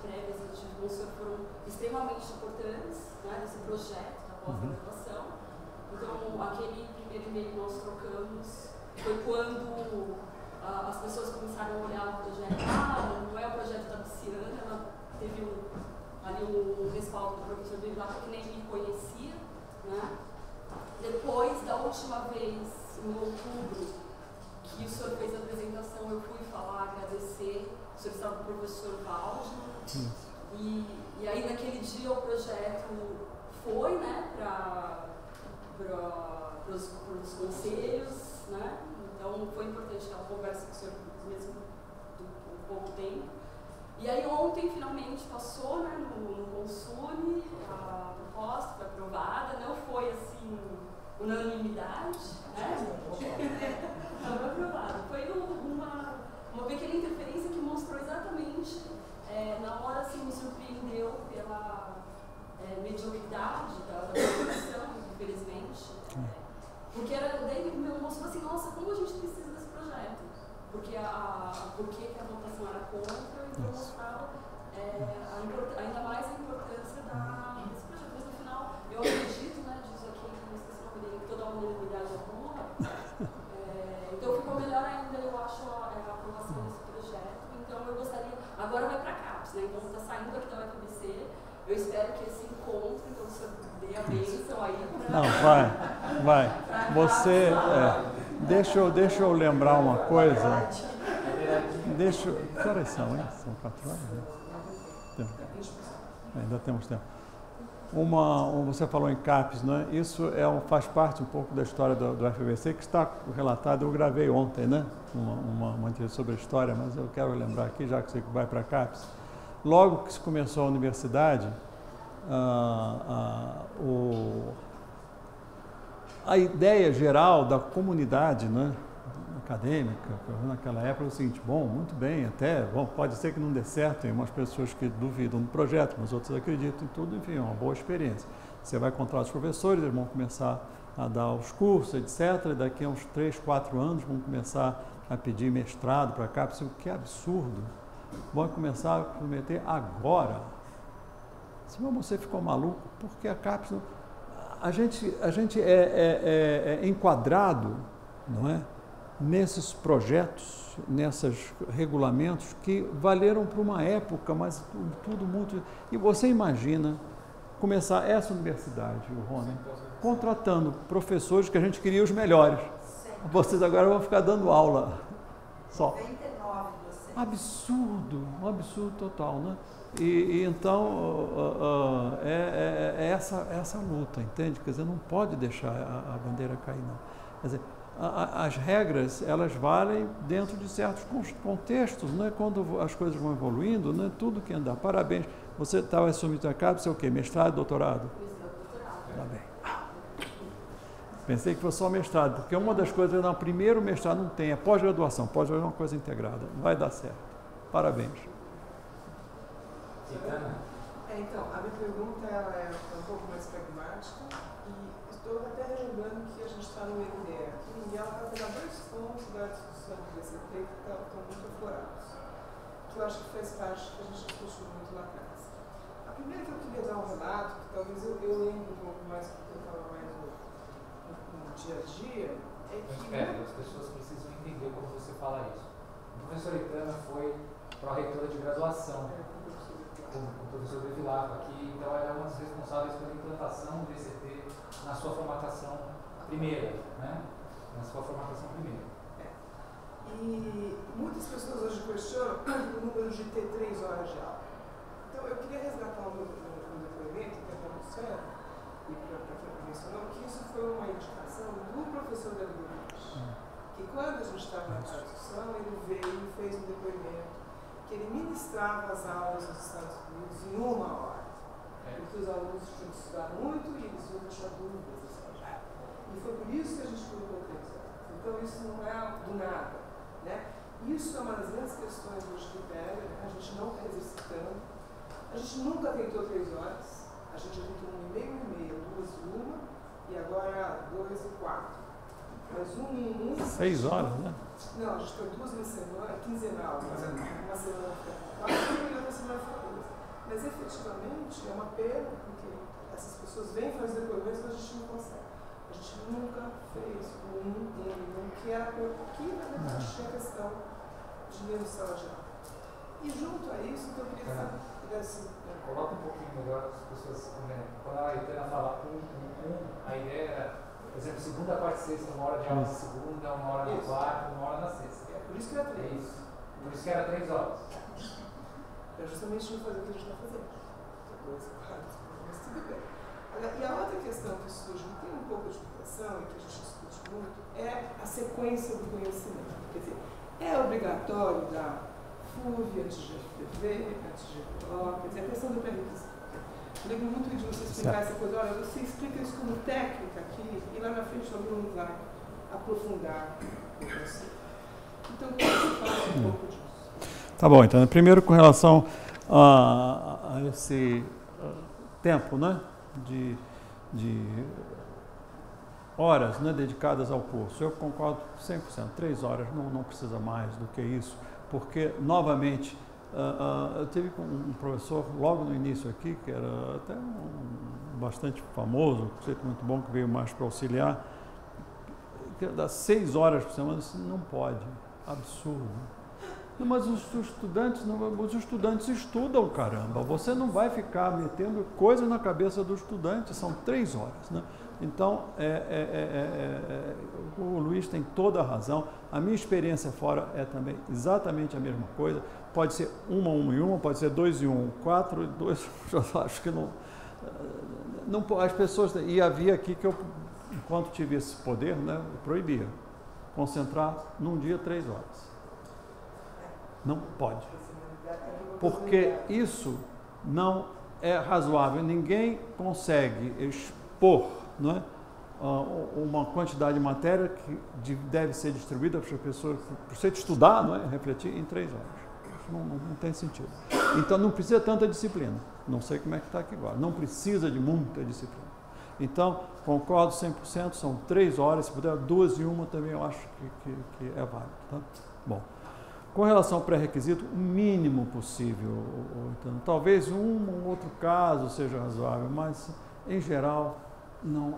prévias que eu tive com o senhor foram extremamente importantes, né, desse projeto da pós-graduação. Então, aquele primeiro e-mail que nós trocamos foi quando as pessoas começaram a olhar o projeto. Não é o projeto da Pisciana, ela teve ali um respaldo do professor Bevilacqua que nem me conhecia, né? Depois da última vez, em outubro, que o senhor fez a apresentação, eu fui falar, agradecer solicitado do professor Waldman. E aí naquele dia o projeto foi, né, para os conselhos, né? Então foi importante aquela conversa com o senhor mesmo do pouco tempo. E aí ontem finalmente passou, né, no Consune, a proposta foi aprovada, não foi assim unanimidade, né? Não foi aprovada. Foi uma pequena interferência que mostrou exatamente, na hora assim me surpreendeu pela mediocridade da educação, infelizmente. Porque daí mostrou assim, nossa, como a gente precisa desse projeto. Porque por que a votação era contra, então mostrava ainda mais a importância desse projeto. Mas no final, eu acredito, né, diz aqui, não esqueci o nome dele, que toda a unanimidade é burra. Então ficou melhor ainda, eu acho, a aprovação desse projeto. Então eu gostaria, agora vai para a CAPES, né, então está saindo aqui da UFBC. Eu espero que esse encontro, então o senhor dê a bênção aí para... Não, vai. Você, deixa eu lembrar uma coisa. Que horas são, hein? São 4 horas, né? Ainda temos tempo. Você falou em CAPES, né? Isso faz parte um pouco da história do FBC, que está relatado, eu gravei ontem, né? Uma entrevista sobre a história, mas eu quero lembrar aqui, já que você vai para CAPES. Logo que se começou a universidade, a ideia geral da comunidade, né, acadêmica, naquela época, era o seguinte: bom, muito bem, pode ser que não dê certo, tem umas pessoas que duvidam do projeto, mas outras acreditam em tudo, enfim, é uma boa experiência. Você vai encontrar os professores, eles vão começar a dar os cursos, etc., e daqui a uns 3, 4 anos vão começar a pedir mestrado para cá, que é absurdo. Vão começar a prometer agora. Se você ficou maluco, porque a CAPES... A gente é enquadrado, não é, nesses projetos, nesses regulamentos que valeram para uma época, mas tudo muito... E você imagina começar essa universidade, o Rony, contratando professores que a gente queria os melhores. Vocês agora vão ficar dando aula só. Absurdo, um absurdo total, né? E então essa luta, entende? Quer dizer, não pode deixar a bandeira cair, não. Quer dizer, as regras, elas valem dentro de certos contextos, né? Quando as coisas vão evoluindo, né? Tudo que andar. Parabéns. Você estava assumindo a CAPES, o quê? Mestrado, doutorado? Doutorado. Tá bem. Pensei que fosse só mestrado, porque uma das coisas, no primeiro mestrado não tem, é pós-graduação. Pós-graduação é uma coisa integrada, vai dar certo. Parabéns. Então, a minha pergunta é um pouco mais pragmática e estou até relembrando que a gente está no ENDE aqui e ela vai pegar 2 pontos da discussão do BCT que estão muito aflorados, que eu acho que faz parte que a gente discutiu muito lá atrás. A primeira que eu queria dar um relato, que talvez eu lembre um pouco mais porque eu estava mais no dia a dia, é que... Espera, as pessoas precisam entender como você fala isso. A professora Itana foi pró-reitora de graduação, com o professor Bevilacqua aqui, então ela é uma das responsáveis pela implantação do BCT na sua formatação primeira, né? Na sua formatação primeira. E muitas pessoas hoje questionam o número de ter 3 horas de aula. Então eu queria resgatar um depoimento que é para o Luciano e para quem mencionou que isso foi uma indicação do professor da Luiz, que quando a gente estava na discussão, ele veio e fez um depoimento que ele ministrava as aulas nos Estados Unidos em 1 hora. Porque os alunos tinham que estudar muito e eles iam deixar dúvidas. E foi por isso que a gente colocou 3 horas. Então isso não é do nada, né? Isso é uma das grandes questões hoje que pega, né? A gente não está exercitando. A gente nunca tentou 3 horas. A gente já tentou 1 e meia, 2 e 1, e agora 2 e 4. Mas 1 6 horas, né? Não, a gente foi 2 na semana, quinzenal, uma semana fica 4 e outra semana fica 2. Mas efetivamente é uma pena, porque essas pessoas vêm fazer depoimentos, mas a gente não consegue. A gente nunca fez que era aqui, na verdade, tinha a questão de ler no sala de aula. E junto a isso, então, eu queria saber. Coloca um pouquinho melhor as pessoas. Quando a Itana fala a ideia era, por exemplo, segunda, quarta e sexta, 1 hora de aula na segunda, 1 hora na quarta, 1 hora na sexta. Por isso que eu ia isso. Por isso que era 3 horas. É justamente não fazer o que a gente está fazendo. Mas tudo bem. E a outra questão que surge, que tem um pouco de educação e que a gente discute muito, é a sequência do conhecimento. Quer dizer, é obrigatório dar FUV antes de FPV, antes de EPO, quer dizer, a questão do pré-requisito. Eu lembro muito de você explicar essa coisa, olha, você explica isso como técnica aqui e lá na frente o aluno vai aprofundar o conceito. Então, como você fala um pouco disso? Tá bom, então, primeiro com relação a esse tempo, né, de horas, né, dedicadas ao curso. Eu concordo 100%, 3 horas, não precisa mais do que isso, porque, novamente, eu tive um professor logo no início aqui, que era até bastante famoso, conceito muito bom, que veio mais para auxiliar, que dá 6 horas por semana, isso não pode, absurdo. Não, mas os estudantes estudam, caramba, você não vai ficar metendo coisas na cabeça do estudante, são 3 horas, né? Então, o Luiz tem toda a razão, a minha experiência fora é também exatamente a mesma coisa, pode ser 1 e 1, pode ser 2 e 1, 4 e 2, eu acho que não, as pessoas, e havia aqui que eu, enquanto tive esse poder, né, eu proibia, concentrar num dia 3 horas. Não pode, porque isso não é razoável, ninguém consegue expor, não é, uma quantidade de matéria que deve ser distribuída para as pessoas, para você estudar, não é, refletir em 3 horas. Isso não tem sentido. Então não precisa tanta disciplina, não sei como é que está aqui agora, não precisa de muita disciplina. Então, concordo 100%, são 3 horas, se puder 2 e 1 também eu acho que é válido. Tá? Bom, com relação ao pré-requisito, o mínimo possível, então, talvez um ou outro caso seja razoável, mas em geral não,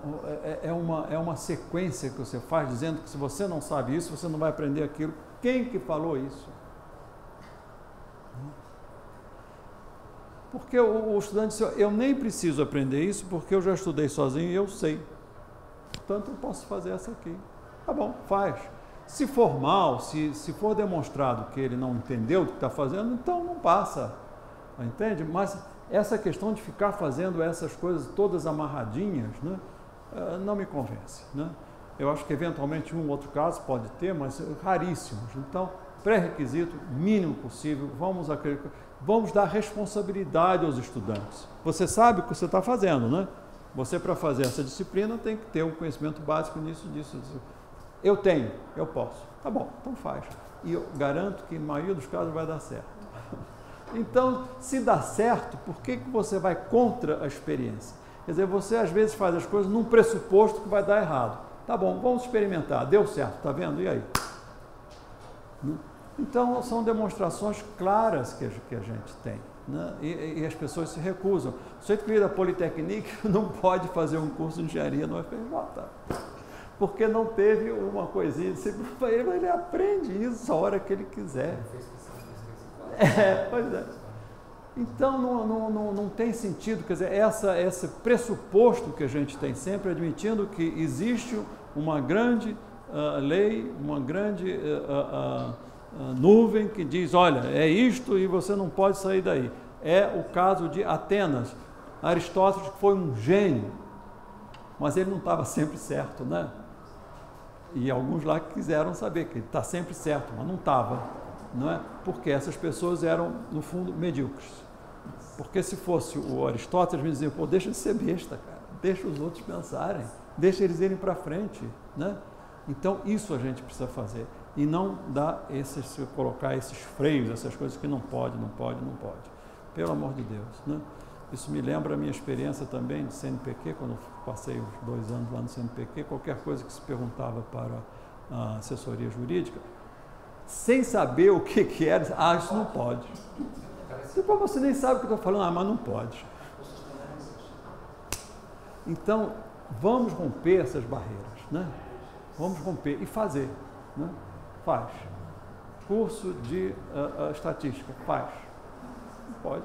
é uma sequência que você faz dizendo que se você não sabe isso, você não vai aprender aquilo. Quem que falou isso? Porque o estudante disse, eu nem preciso aprender isso porque eu já estudei sozinho e eu sei. Portanto, eu posso fazer essa aqui. Tá bom, faz. Se for mal, se for demonstrado que ele não entendeu o que está fazendo, então não passa. Entende? Mas essa questão de ficar fazendo essas coisas todas amarradinhas, né, não me convence. Né? Eu acho que eventualmente um ou outro caso pode ter, mas raríssimos. Então, pré-requisito, mínimo possível, vamos dar responsabilidade aos estudantes. Você sabe o que você está fazendo, né? Você, para fazer essa disciplina, tem que ter um conhecimento básico nisso, disso. Eu tenho, eu posso. Tá bom, então faz. E eu garanto que, na maioria dos casos, vai dar certo. Então, se dá certo, por que você vai contra a experiência? Quer dizer, você às vezes faz as coisas num pressuposto que vai dar errado. Tá bom, vamos experimentar. Deu certo, tá vendo? E aí? Então, são demonstrações claras que a gente tem, né? E as pessoas se recusam. O sujeito que veio da Politécnica não pode fazer um curso de engenharia no UFRJ, porque não teve uma coisinha. Ele aprende isso a hora que ele quiser. Pois é. Então, não tem sentido, quer dizer, esse pressuposto que a gente tem sempre, admitindo que existe uma grande lei, uma grande nuvem que diz, olha, é isto e você não pode sair daí. É o caso de Atenas. Aristóteles foi um gênio, mas ele não estava sempre certo, né? E alguns lá quiseram saber que ele está sempre certo, mas não estava, não é? Porque essas pessoas eram, no fundo, medíocres. Porque se fosse o Aristóteles, me dizia, pô, deixa de ser besta, cara, deixa os outros pensarem, deixa eles irem para frente, né? Então, isso a gente precisa fazer. E não colocar esses freios, essas coisas que não pode. Pelo amor de Deus, né? Isso me lembra a minha experiência também de CNPq, quando eu passei os 2 anos lá no CNPq, qualquer coisa que se perguntava para a assessoria jurídica, sem saber o que era, isso não pode. Depois você nem sabe o que eu estou falando, mas não pode. Então, vamos romper essas barreiras, né? Vamos romper e fazer, né? Faz. Curso de estatística, faz. Não pode,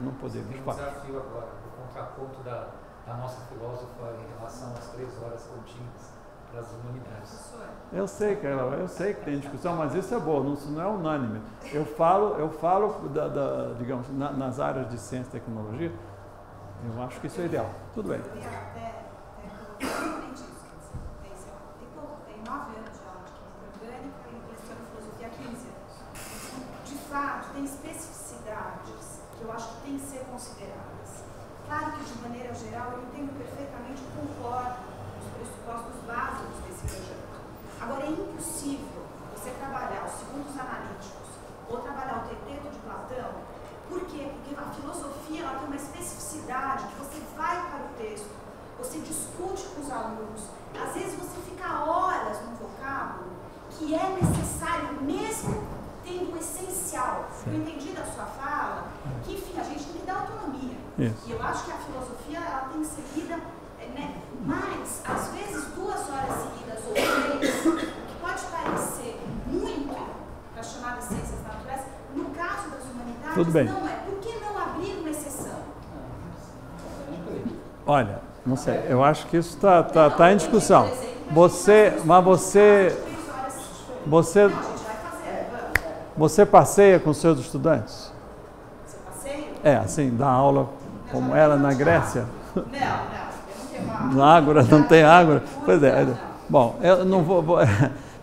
não podemos, faz. Tem um desafio agora, do contraponto da nossa filósofa em relação às 3 horas contínuas. para as humanidades. Eu sei que tem discussão, mas isso é bom, isso não é unânime. Eu falo digamos, nas áreas de ciência e tecnologia, eu acho que isso é ideal. Tudo bem. Eu queria até exatamente isso. Tem 9 anos de aula de química orgânica e leciono filosofia há 15 anos. De fato, tem especificidades que eu acho que têm que ser consideradas. Claro que, de maneira geral, eu entendo perfeitamente e concordo com os pressupostos básicos desse projeto. Agora, é impossível você trabalhar os segundos analíticos ou trabalhar o teteto de Platão. Por quê? Porque a filosofia ela tem uma especificidade que você vai para o texto, você discute com os alunos, às vezes você fica horas num vocábulo que é necessário mesmo tendo o essencial. Eu entendi da sua fala que, enfim, a gente tem que dar autonomia. Isso. E eu acho que a filosofia ela tem que ser lida, né, mas às vezes 2 horas seguidas ou 3, que pode parecer muito para as chamadas ciências naturais, no caso das humanidades Tudo bem. não é. Por que não abrir uma exceção? Olha, não sei, eu acho que isso está em discussão. Você passeia com seus estudantes? Você passeia? É, assim, dá aula como era na Grécia? Não, eu não tenho uma... Na Ágora, não tem Ágora? Pois é. Bom, eu não vou...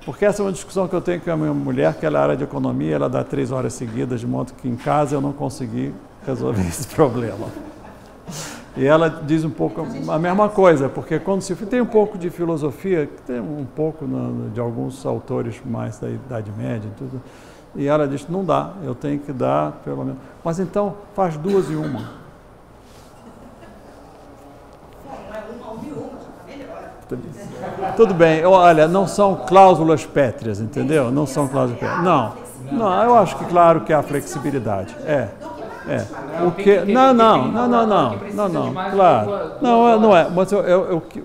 Porque essa é uma discussão que eu tenho com a minha mulher, que ela é área de economia, ela dá 3 horas seguidas, de modo que em casa eu não consegui resolver esse problema. E ela diz um pouco a mesma coisa, porque quando se tem um pouco de filosofia, tem um pouco de alguns autores mais da Idade Média e tudo, e ela diz, não dá, eu tenho que dar pelo menos. Mas então, faz 2 em 1. Não é uma ou uma, já está melhor. Tudo bem, olha, não são cláusulas pétreas, entendeu? Não são cláusulas pétreas. Não, eu acho que claro que há flexibilidade. O que? Não, claro. Não é. Mas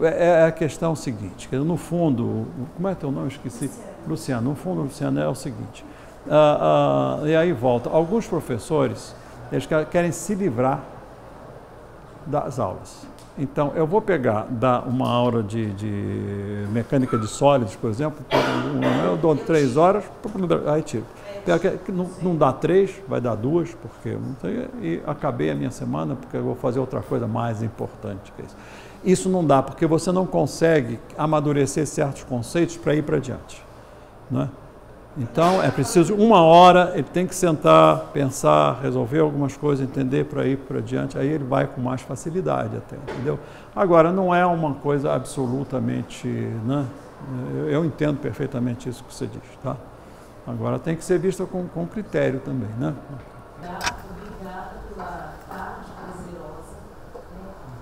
é a questão seguinte, que no fundo, como é teu nome? Esqueci. Luciano. No fundo, Luciano, é o seguinte. E aí volta. Alguns professores, eles querem se livrar das aulas. Então, eu vou dar uma aula de mecânica de sólidos, por exemplo, eu dou 3 horas, aí tiro. Não dá 3, vai dar 2, porque não sei, e acabei a minha semana, porque eu vou fazer outra coisa mais importante que isso. Isso não dá, porque você não consegue amadurecer certos conceitos para ir para adiante. Não é? Então, é preciso 1 hora, ele tem que sentar, pensar, resolver algumas coisas, entender para ir para adiante, aí ele vai com mais facilidade até, entendeu? Agora, não é uma coisa absolutamente, né? Eu entendo perfeitamente isso que você diz, tá? Agora, tem que ser vista com critério também, né? Obrigada pela tarde prazerosa.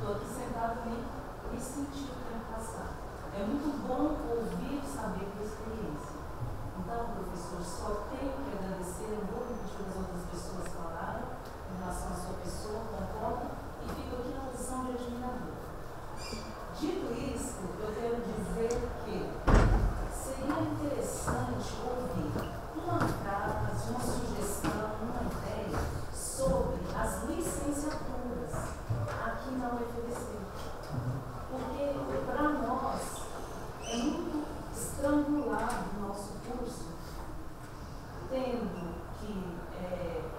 Estou aqui sentada nem senti o tempo passar. É muito bom ouvir e saber da experiência. Então, professor, só tenho que agradecer, eu vou repetir o que as outras pessoas falaram em relação à sua pessoa, concordo, e fico aqui na posição de admirador. Dito isso, eu quero dizer que seria interessante ouvir uma frase, uma sugestão, uma ideia sobre as licenciaturas aqui na UFBC. Porque, para nós, é muito estrangulado o nosso curso, tendo que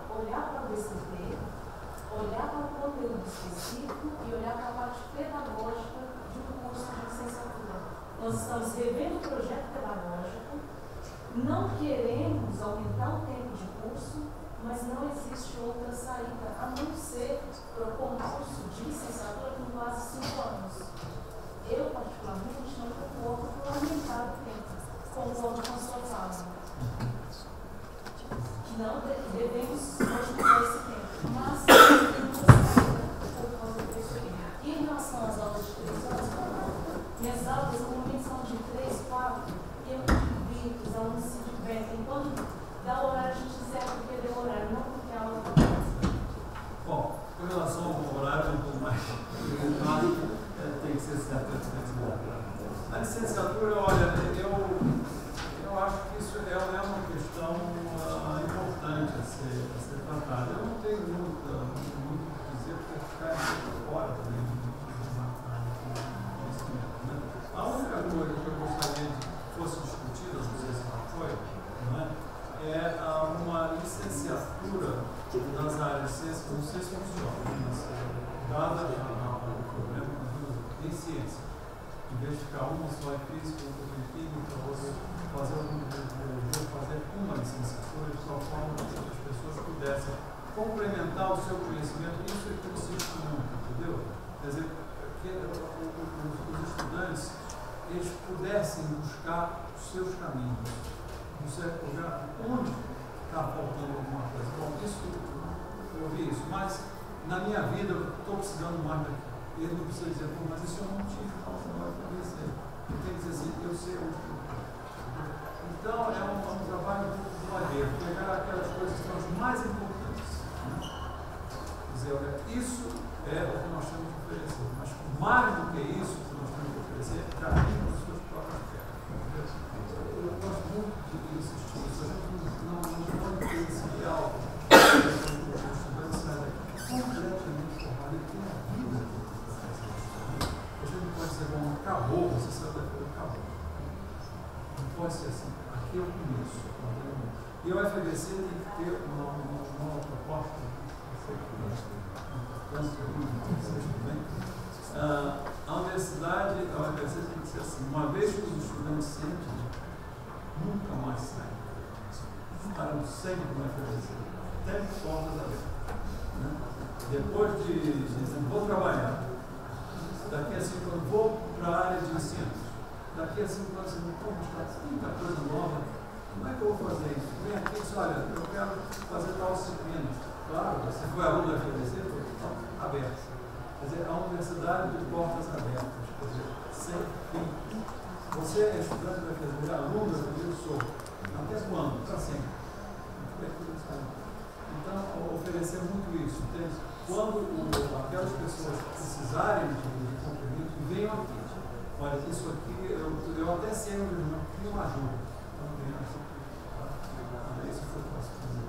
olhar para o DCT, olhar para o conteúdo específico e olhar para a parte pedagógica de um curso de licenciatura. Nós estamos revendo o projeto pedagógico, não queremos aumentar o tempo de curso, mas não existe outra saída, a não ser propor um curso de licenciatura com quase 5 anos. Eu, particularmente, não concordo por aumentar o tempo, concordo com a sua fala. Que não devemos continuar esse tempo, mas temos saída por causa disso. E em relação às aulas de 3 horas, minhas aulas normalmente são de 3, 4, e eu divido, os alunos se divertem. Quando dá o horário, a gente zera porque deu horário, não porque a aula está. Bom, com relação ao horário, um pouco mais tem que ser certa a flexibilidade. A licenciatura, olha, eu acho que isso é uma questão importante a ser tratada. Eu não tenho muito o que dizer, porque ficar fora também. A única coisa que eu gostaria buscar uma só em física, outra em química, outra fazer alguma biologia, fazer uma licenciatura, de tal forma que as pessoas pudessem complementar o seu conhecimento. Isso é que você estuda, entendeu? Quer dizer, que os estudantes eles pudessem buscar os seus caminhos. No certo lugar, onde está faltando alguma coisa? Bom, isso, eu vi isso, mas na minha vida eu estou precisando mais daqui. Ele não precisa dizer, pô, mas isso eu não tive, não vai acontecer. Ele tem que dizer assim, eu sei onde eu estou. Então, é um trabalho do ladeiro, pegar aquelas coisas que são as mais importantes. Né? Dizer, olha, isso é o que nós temos que oferecer, mas mais do que isso que nós temos que oferecer, caminho para as suas próprias pernas. Eu gosto muito de insistir nisso, a gente não pode ter esse ideal que os estudantes saem completamente formado e tem a vida. A gente não pode ser bom, acabou, você sabe daquilo, acabou. Não pode ser assim, aqui é o começo. E o FBC tem que ter uma proposta. A universidade, a UFBC tem que ser assim, uma vez que os estudantes sentem, nunca mais saem. Estarão sempre no FBC, até portas abertas. Né? Depois de vou trabalhar, daqui a 5 anos vou para a área de ensino, daqui a 5 anos eu vou buscar muita coisa nova, como é que eu vou fazer isso? Vem aqui e diz, olha, eu quero fazer tal disciplina. Claro, você foi aluno da FBC, foi aberto. Quer dizer, a universidade de portas abertas, quer dizer, sem fim. Você é estudante da FBC, aluno da FBC, eu sou. Até quando? Para sempre. Então, oferecer muito isso. Entende? Quando aquelas pessoas precisarem de complemento, venham aqui. Olha, isso aqui, eu até sei onde eu não tenho uma ajuda. Então, venham aqui. Isso foi o que eu posso fazer.